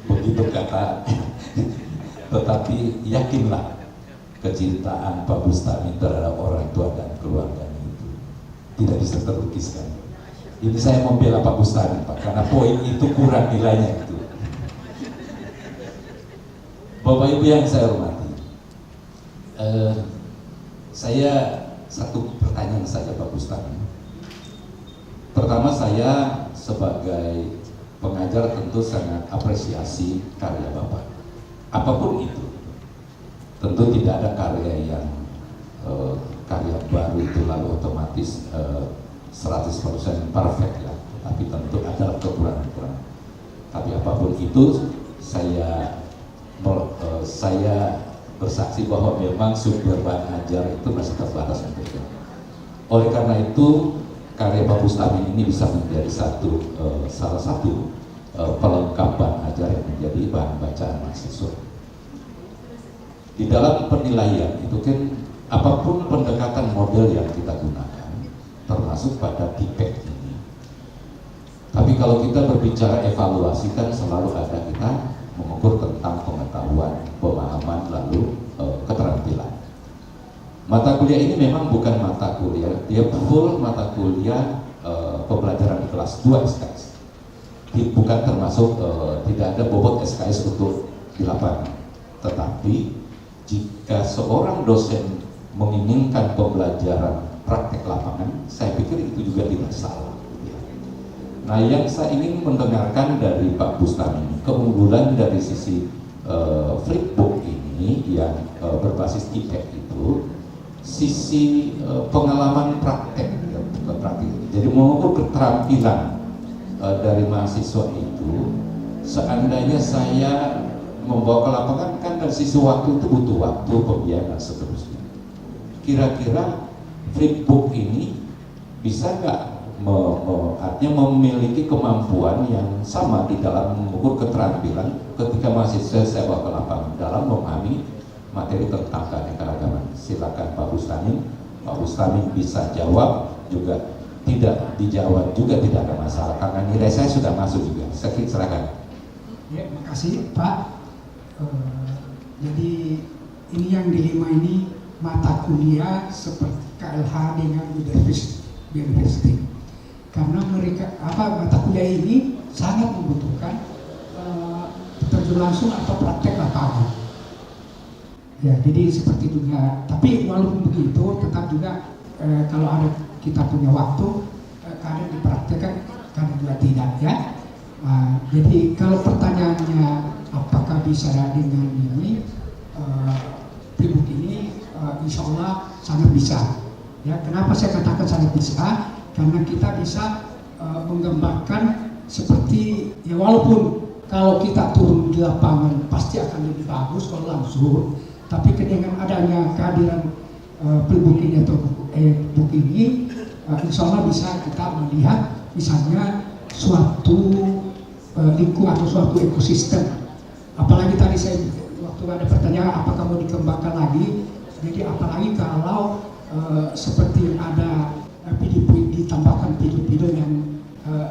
Begitu kata. Tetapi yakinlah kecintaan Pak Bustami terhadap orang tua dan keluarga itu tidak bisa terlukiskan. Ini saya membela Pak Bustami Pak, karena poin itu kurang nilainya itu. Bapak Ibu yang saya hormati, saya satu pertanyaan saja Pak Bustami. Pertama, saya sebagai pengajar tentu sangat apresiasi karya Bapak, apapun itu. Tentu tidak ada karya yang karya baru itu lalu otomatis 100% perfect ya, tapi tentu ada kekurangan-kekurangan. Tapi apapun itu, saya bersaksi bahwa memang sumber bahan ajar itu masih terbatas untuk itu. Oleh karena itu, karya Pak Bustami ini bisa menjadi salah satu pelengkapan ajar yang menjadi bahan bacaan mahasiswa. Di dalam penilaian itu kan apapun pendekatan model yang kita gunakan, termasuk pada TIPEC ini. Tapi kalau kita berbicara evaluasi kan selalu ada kita mengukur tentang pengetahuan, pemahaman, lalu keterampilan. Mata kuliah ini memang bukan mata kuliah, dia full mata kuliah pembelajaran kelas 2 SKS. Bukan termasuk, tidak ada bobot SKS untuk di lapangan. Tetapi jika seorang dosen menginginkan pembelajaran praktek lapangan, saya pikir itu juga tidak salah. Nah, yang saya ingin mendengarkan dari Pak Bustami, keunggulan dari sisi flipbook ini yang berbasis IPEC itu, sisi pengalaman praktek, ya, bukan praktik. Jadi mengukur keterampilan dari mahasiswa itu, seandainya saya membawa ke lapangan kan dari sisi waktu itu butuh waktu, pembiayaan dan seterusnya. Kira-kira flipbook ini bisa nggak artinya memiliki kemampuan yang sama di dalam mengukur keterampilan ketika mahasiswa saya bawa ke lapangan dalam memahami materi tentang keanekaragaman. Silakan Pak Bustami. Pak Bustami bisa jawab, juga tidak dijawab juga tidak ada masalah karena nilai saya sudah masuk juga. Silakan. Ya, makasih Pak. Jadi ini yang dilema ini mata kuliah seperti KLH dengan university. Karena mereka mata kuliah ini sangat membutuhkan terjun langsung atau praktek lapangan. Ya, jadi seperti juga. Tapi walaupun begitu, tetap juga kalau ada kita punya waktu, kadang dipraktekkan, kadang juga tidak ya. Jadi kalau pertanyaannya apakah bisa dengan ini flipbook ini, insya Allah sangat bisa. Ya, kenapa saya katakan sangat bisa? Karena kita bisa menggambarkan seperti ya, walaupun kalau kita turun di lapangan pasti akan lebih bagus kalau langsung, tapi dengan adanya kehadiran flipbook ini atau book ini, insya Allah bisa kita melihat misalnya suatu lingkungan atau suatu ekosistem. Apalagi tadi saya waktu ada pertanyaan apakah mau dikembangkan lagi, jadi apalagi kalau seperti ada ditambahkan video-video yang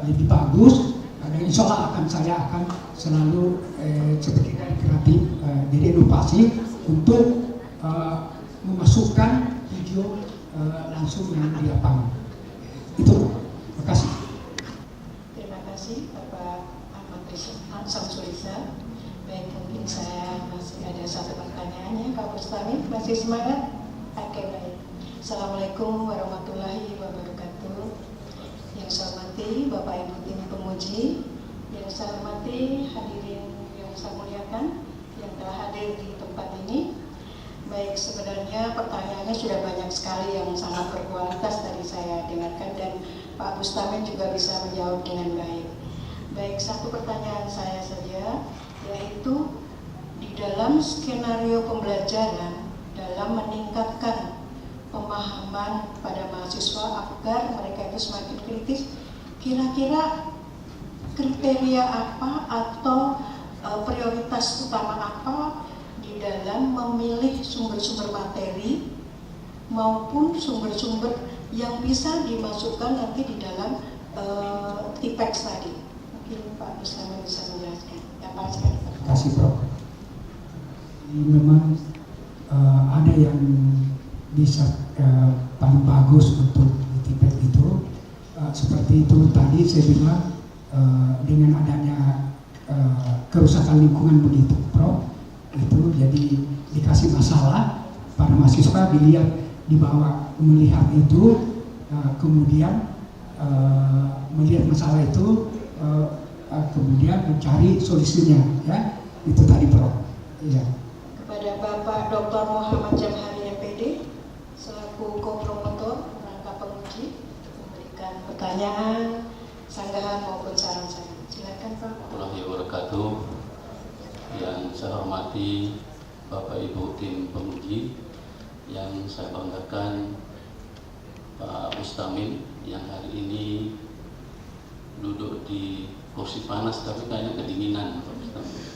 lebih bagus, dan insya Allah saya akan selalu seperti dari kreatif, dari inovasi untuk memasukkan video langsung yang di lapangan. Itu, terima kasih. Terima kasih Bapak Ahmad Samsuliza. Baik, mungkin saya masih ada satu pertanyaannya, Pak Bustami, masih semangat? Oke, baik. Assalamualaikum warahmatullahi wabarakatuh. Yang saya hormati Bapak Ibu tim penguji, yang saya hormati hadirin yang saya muliakan yang telah hadir di tempat ini. Baik, sebenarnya pertanyaannya sudah banyak sekali yang sangat berkualitas tadi saya dengarkan, dan Pak Bustami juga bisa menjawab dengan baik. Baik, satu pertanyaan saya saja, yaitu di dalam skenario pembelajaran dalam meningkatkan pemahaman pada mahasiswa agar mereka itu semakin kritis, kira-kira kriteria apa atau prioritas utama apa di dalam memilih sumber-sumber materi maupun sumber-sumber yang bisa dimasukkan nanti di dalam TIPEX tadi? Mungkin Pak Bustami bisa menjelaskan. Terima kasih Prof. Memang ada yang bisa paling bagus untuk TIPEX itu, seperti itu tadi saya bilang, dengan adanya kerusakan lingkungan begitu Prof, itu jadi dikasih masalah para mahasiswa, dilihat dibawa melihat itu, kemudian melihat masalah itu, kemudian mencari solusinya, ya itu tadi Prof. Ya. Kepada Bapak Dr. Muhammad Jamhari MPD selaku selaku co-promotor rangka penguji memberikan pertanyaan, sanggahan maupun saran-saran. Silakan Pak. Warahmatullahi wabarakatuh. Yang saya hormati Bapak Ibu tim penguji, yang saya banggakan Pak Mustamin yang hari ini duduk di kursi panas tapi kayaknya kedinginan Pak Mustamin.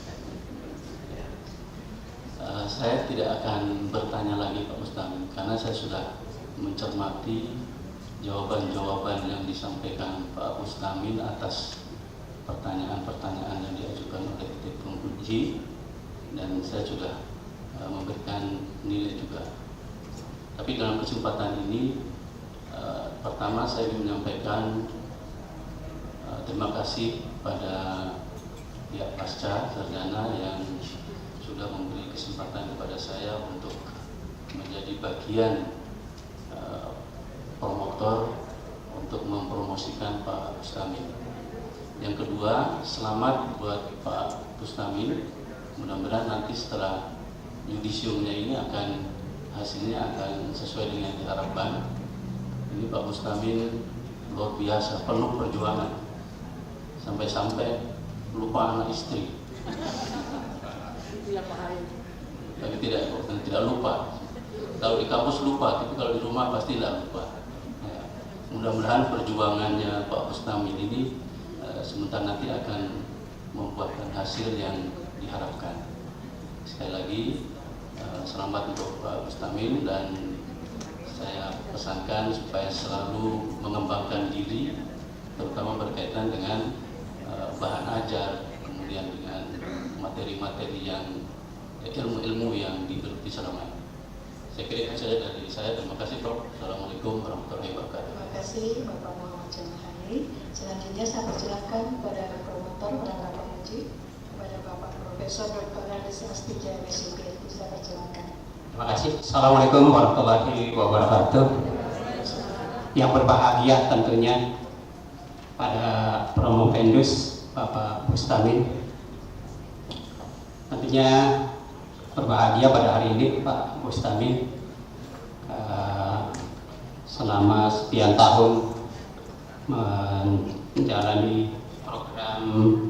Saya tidak akan bertanya lagi Pak Mustamin karena saya sudah mencermati jawaban-jawaban yang disampaikan Pak Mustamin atas pertanyaan-pertanyaan yang diajukan oleh tim penguji, dan saya sudah memberikan nilai juga. Tapi dalam kesempatan ini, pertama saya ingin menyampaikan terima kasih pada pihak pasca sarjana yang sudah memberi kesempatan kepada saya untuk menjadi bagian promotor untuk mempromosikan Pak Mustamin. Yang kedua, selamat buat Pak Mustamin. Mudah-mudahan nanti setelah yudisiumnya ini hasilnya akan sesuai dengan diharapkan. Ini Pak Mustamin luar biasa, penuh perjuangan, sampai-sampai lupa anak istri. Tapi tidak lupa. Kalau di kampus lupa, tapi kalau di rumah pasti tidak lupa. Ya. Mudah-mudahan perjuangannya Pak Mustamin ini sebentar nanti akan membuahkan hasil yang diharapkan. Sekali lagi, selamat untuk Pak Mustamin, dan saya pesankan supaya selalu mengembangkan diri, terutama berkaitan dengan bahan ajar, kemudian dengan materi-materi yang ilmu-ilmu yang digeluti selama ini. Saya kira itu saja dari saya. Terima kasih Prof. Assalamualaikum warahmatullahi wabarakatuh. Terima kasih Bapak Muhammad Jamahari. Selanjutnya saya persilakan kepada promotor rangka penguji, kepada Bapak Profesor Dr. Haris Astija MSc. Bisa persilakan. Terima kasih. Assalamualaikum warahmatullahi wabarakatuh. Yang berbahagia tentunya pada promovendus Bapak Mustamin. Tentunya berbahagia pada hari ini Pak Mustamin, selama sekian tahun menjalani program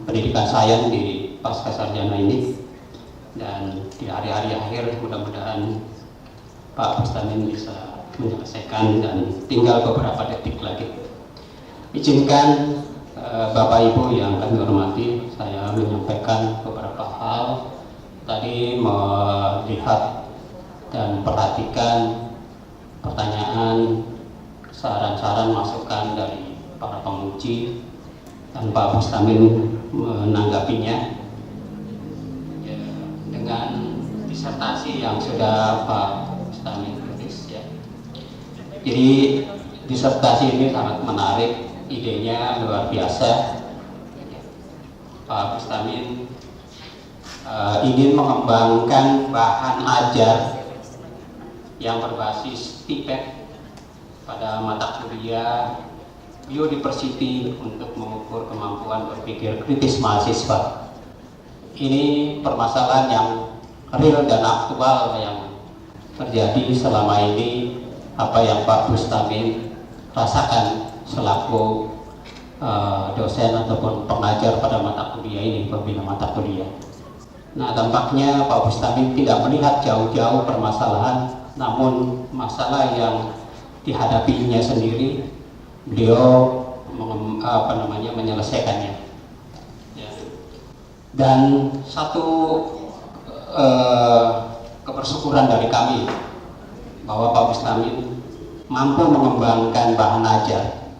pendidikan sains di pasca sarjana ini, dan di hari-hari akhir mudah-mudahan Pak Mustamin bisa menyelesaikan dan tinggal beberapa detik lagi. Izinkan Bapak Ibu yang kami hormati, saya menyampaikan beberapa hal. Tadi melihat dan perhatikan pertanyaan, saran-saran, masukan dari para penguji, dan Pak Mustamin menanggapinya ya, dengan disertasi yang sudah Pak Mustamin tulis ya. Jadi disertasi ini sangat menarik, idenya luar biasa. Pak Mustamin ingin mengembangkan bahan ajar yang berbasis TIPET pada mata kuliah Biodiversity untuk mengukur kemampuan berpikir kritis mahasiswa. Ini permasalahan yang real dan aktual yang terjadi selama ini, apa yang Pak Mustamin rasakan selaku dosen ataupun pengajar pada mata kuliah ini, pembina mata kuliah. Nah, tampaknya Pak Mustamin tidak melihat jauh-jauh permasalahan, namun masalah yang dihadapinya sendiri, beliau menyelesaikannya. Ya. Dan satu kebersyukuran dari kami bahwa Pak Mustamin mampu mengembangkan bahan ajar.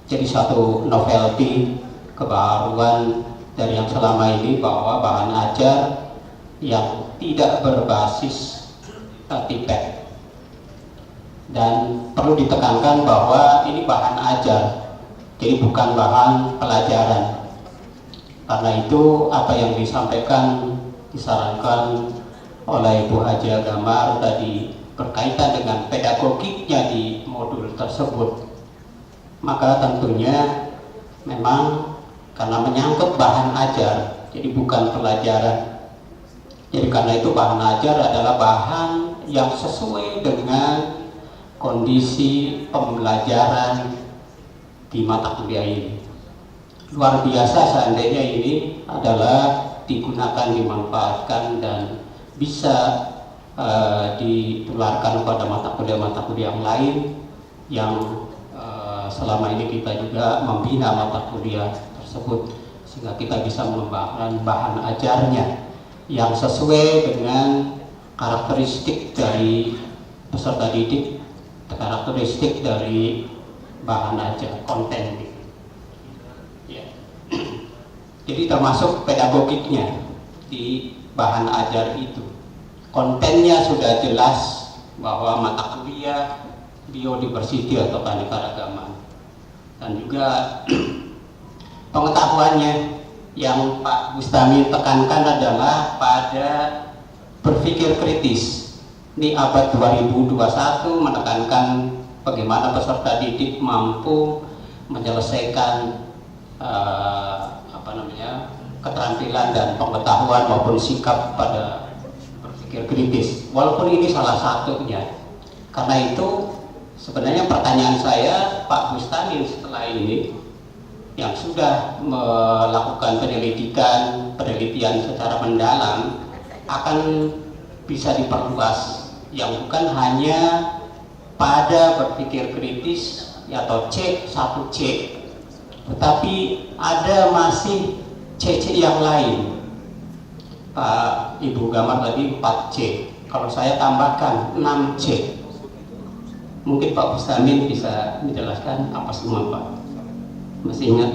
Jadi suatu novelty, kebaruan dari yang selama ini, bahwa bahan ajar yang tidak berbasis TIPET. Dan perlu ditekankan bahwa ini bahan ajar, jadi bukan bahan pelajaran. Karena itu apa yang disampaikan, disarankan oleh Ibu Haja Gamar tadi berkaitan dengan pedagogiknya di modul tersebut, maka tentunya memang karena menyangkut bahan ajar, jadi bukan pelajaran. Jadi karena itu bahan ajar adalah bahan yang sesuai dengan kondisi pembelajaran di mata kuliah ini. Luar biasa seandainya ini adalah digunakan, dimanfaatkan, dan bisa ditularkan pada mata kuliah yang lain yang selama ini kita juga membina mata kuliah tersebut, sehingga kita bisa mengembangkan bahan ajarnya yang sesuai dengan karakteristik dari peserta didik, karakteristik dari bahan ajar, konten. Ya. Jadi termasuk pedagogiknya di bahan ajar itu. Kontennya sudah jelas bahwa mata kuliah biodiversity atau keanekaragaman, dan juga pengetahuannya yang Pak Bustami tekankan adalah pada berpikir kritis. Di abad 2021 menekankan bagaimana peserta didik mampu menyelesaikan keterampilan dan pengetahuan maupun sikap pada berpikir kritis, walaupun ini salah satunya. Karena itu sebenarnya pertanyaan saya, Pak Bustami setelah ini yang sudah melakukan penelitian secara mendalam, akan bisa diperluas yang bukan hanya pada berpikir kritis atau C1C, tetapi ada masih C yang lain. Pak Ibu Gamar tadi 4C, kalau saya tambahkan 6C. Mungkin Pak Bustamin bisa menjelaskan apa semua, Pak? Masih ingat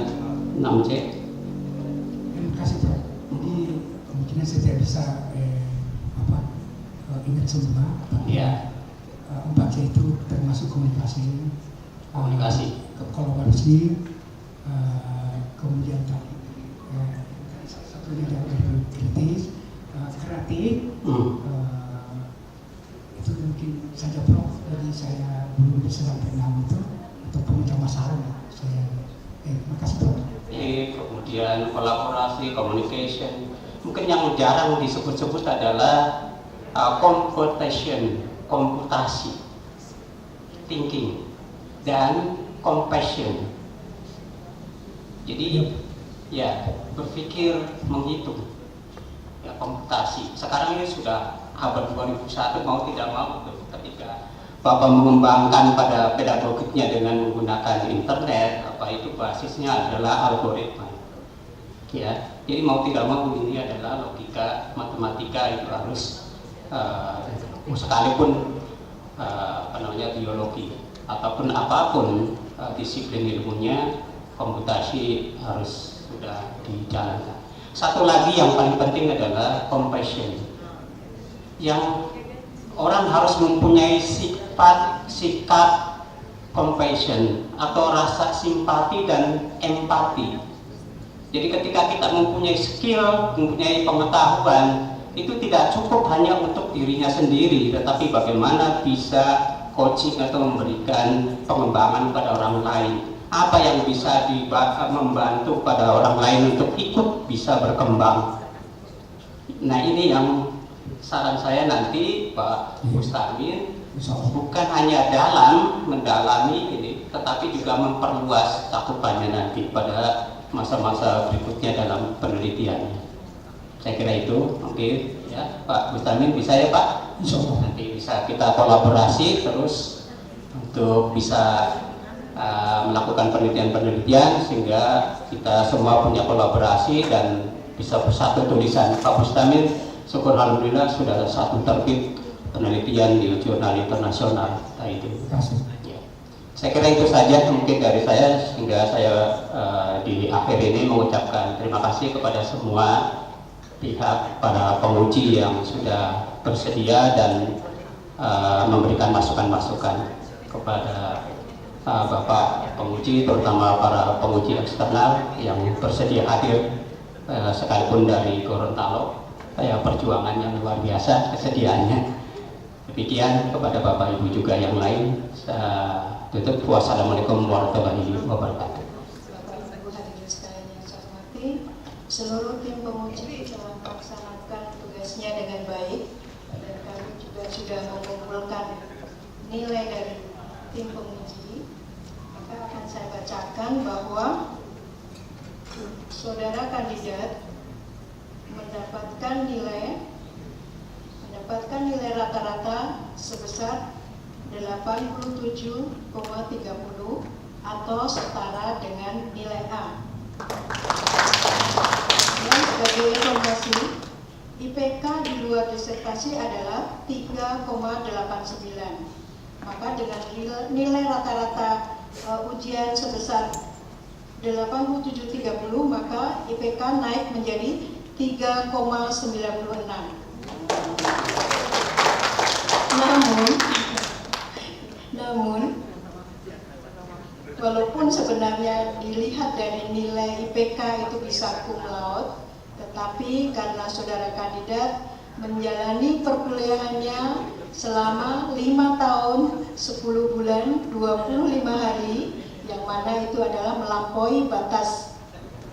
6C? Terima kasih, Pak. Jadi kemungkinan saya tidak bisa ingat semua. Iya. 4C itu termasuk komunikasi, kolaborasi, kemudian tadi satunya adalah kritis, kreatif. Itu mungkin saja, Prof. Jadi saya belum bisa sampai 6 itu untuk pemecah masalah. Makasih, Prof. Kemudian kolaborasi, communication. Mungkin yang jarang disebut-sebut adalah komputasi, thinking, dan compassion. Jadi ya berpikir menghitung, ya komputasi. Sekarang ini sudah abad 2001, mau tidak mau ketika Bapak mengembangkan pada pedagogiknya dengan menggunakan internet, itu basisnya adalah algoritma. Ya, jadi mau tidak mau ini adalah logika, matematika itu harus sekalipun biologi ataupun apapun disiplin ilmunya, komputasi harus sudah dijalankan. Satu lagi yang paling penting adalah compassion, yang orang harus mempunyai sikap compassion atau rasa simpati dan empati. Jadi ketika kita mempunyai skill, mempunyai pengetahuan, itu tidak cukup hanya untuk dirinya sendiri, tetapi bagaimana bisa coaching atau memberikan pengembangan pada orang lain. Apa yang bisa membantu pada orang lain untuk ikut bisa berkembang. Nah, ini yang saran saya nanti Pak Bustamin, bukan hanya mendalami ini, tetapi juga memperluas cakupannya nanti pada masa-masa berikutnya dalam penelitiannya. Saya kira itu, oke, ya Pak Bustamin, bisa ya Pak? Nanti bisa kita kolaborasi terus untuk bisa melakukan penelitian sehingga kita semua punya kolaborasi dan bisa bersatu tulisan. Pak Bustamin, syukur alhamdulillah sudah satu terbit penelitian di jurnal internasional. Itu. Ya. Saya kira itu saja mungkin dari saya, sehingga saya di akhir ini mengucapkan terima kasih kepada semua pihak, para penguji yang sudah bersedia dan memberikan masukan-masukan kepada Bapak penguji, terutama para penguji eksternal yang bersedia hadir sekalipun dari Gorontalo. Perjuangan yang luar biasa kesediaannya. Demikian kepada Bapak Ibu juga yang lain. Saya tutup. Wassalamualaikum warahmatullahi wabarakatuh. Bapak Ibu hadirin sekalian yang saya hormati, seluruh tim penguji telah melaksanakan tugasnya dengan baik, dan kami juga sudah mengumpulkan nilai dari tim penguji, maka akan saya bacakan bahwa saudara kandidat mendapatkan nilai rata-rata sebesar 87,30 atau setara dengan nilai A. Dan sebagai informasi, IPK di luar disertasi adalah 3,89. Maka dengan nilai rata-rata ujian sebesar 87,30, maka IPK naik menjadi 3,96. Namun, walaupun sebenarnya dilihat dari nilai IPK itu bisa cum laude, tetapi karena saudara kandidat menjalani perkuliahannya selama 5 tahun, 10 bulan, 25 hari, yang mana itu adalah melampaui batas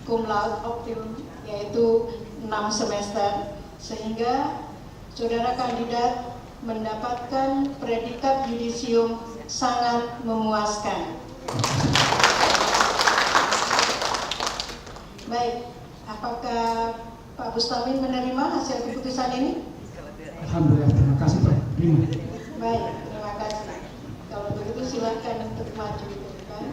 cum laude optimum, yaitu 6 semester, sehingga saudara kandidat mendapatkan predikat yudisium sangat memuaskan. Baik, apakah Pak Bustamin menerima hasil keputusan ini? Alhamdulillah, terima kasih Pak. Terima. Baik, terima kasih. Kalau begitu silakan untuk maju ke depan.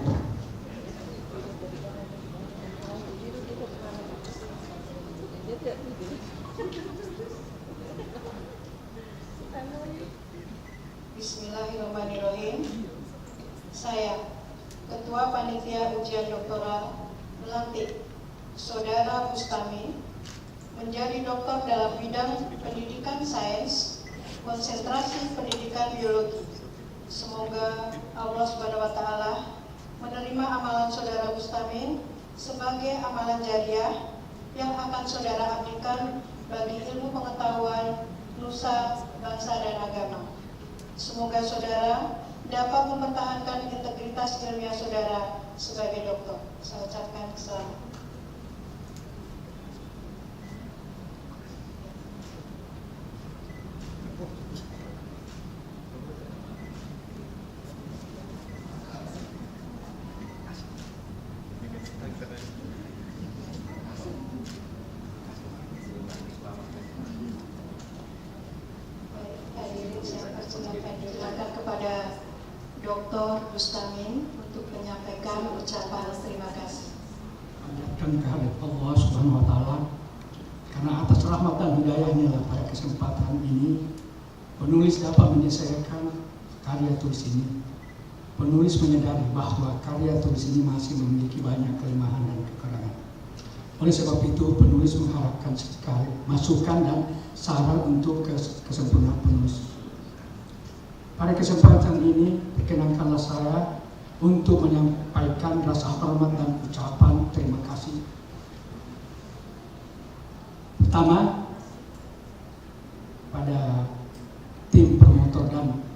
Bismillahirrahmanirrahim. Saya, Ketua Panitia Ujian Doktoral, melantik Saudara Bustamin menjadi doktor dalam bidang pendidikan sains, konsentrasi pendidikan biologi. Semoga Allah Subhanahu wa Ta'ala menerima amalan Saudara Bustamin sebagai amalan jariah yang akan saudara abdikan bagi ilmu pengetahuan nusa, bangsa, dan agama. Semoga saudara dapat mempertahankan integritas ilmiah saudara sebagai dokter. Saya ucapkan selamat. Kepada Dr. Bustamin untuk menyampaikan ucapan terima kasih. Panjatkan kehadirat Allah Subhanahu wa Ta'ala, karena atas rahmat dan hidayahnya lah pada kesempatan ini penulis dapat menyelesaikan karya tulis ini. Penulis menyadari bahwa karya tulis ini masih memiliki banyak kelemahan dan kekurangan. Oleh sebab itu penulis mengharapkan sekali masukan dan saran untuk kesempurnaan penulis. Pada kesempatan ini, perkenankanlah saya untuk menyampaikan rasa hormat dan ucapan terima kasih. Pertama, pada tim promotor dan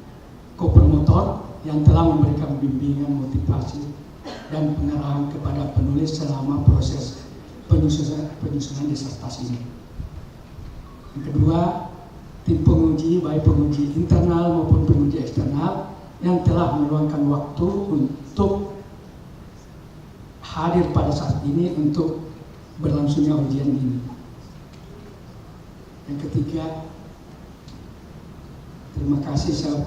co-promotor yang telah memberikan bimbingan, motivasi, dan pengarahan kepada penulis selama proses penyusunan disertasi ini. Yang kedua, tim penguji, baik penguji internal maupun penguji eksternal yang telah meluangkan waktu untuk hadir pada saat ini untuk berlangsungnya ujian ini. Yang ketiga, terima kasih saya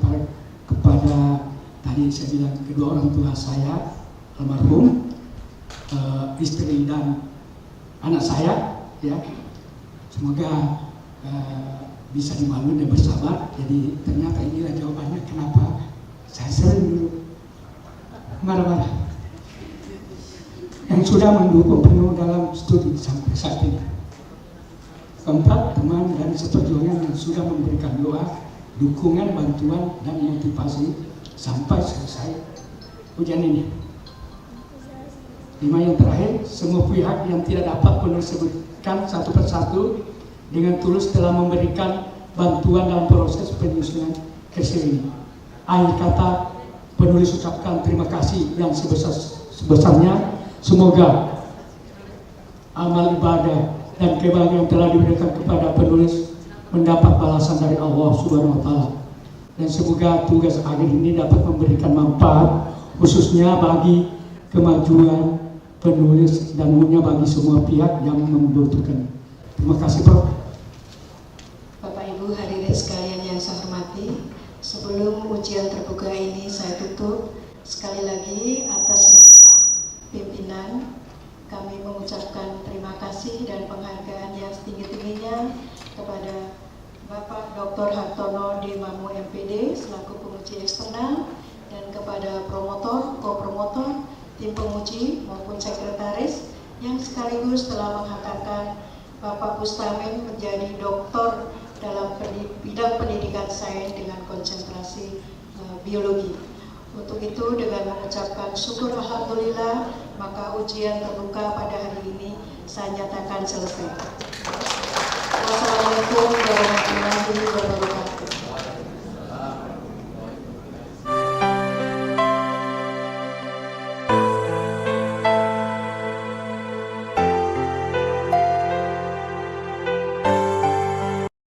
kepada tadi saya bilang kedua orang tua saya almarhum, istri dan anak saya, ya. Semoga bisa dimaklumi dan bersabar. Jadi ternyata inilah jawabannya kenapa saya sering dulu marah-marah yang sudah mendukung penuh dalam studi sampai saat ini. Keempat, teman dan seperjuangan yang sudah memberikan doa, dukungan, bantuan, dan motivasi sampai selesai ujian ini. 5 yang terakhir, semua pihak yang tidak dapat penulis sebutkan satu persatu dengan tulus telah memberikan bantuan dalam proses penyusunan kerja ini. Akhir kata, penulis ucapkan terima kasih yang sebesar-besarnya. Semoga amal ibadah dan kebahagiaan yang telah diberikan kepada penulis mendapat balasan dari Allah Subhanahu wa Ta'ala. dan semoga tugas akhir ini dapat memberikan manfaat khususnya bagi kemajuan penulis dan umumnya bagi semua pihak yang membutuhkan. Terima kasih, Prof. Bapak Ibu hadirin sekalian yang saya hormati, sebelum ujian terbuka ini saya tutup, sekali lagi atas nama pimpinan kami mengucapkan terima kasih dan penghargaan yang setinggi-tingginya kepada Bapak Dr. Hartono D. Mamu MPD selaku penguji eksternal dan kepada promotor, co-promotor, tim penguji maupun sekretaris yang sekaligus telah menghantarkan Bapak Bustamin menjadi doktor dalam bidang pendidikan sains dengan konsentrasi biologi. Untuk itu dengan mengucapkan syukur alhamdulillah, maka ujian terbuka pada hari ini saya nyatakan selesai. Wassalamualaikum warahmatullahi wabarakatuh.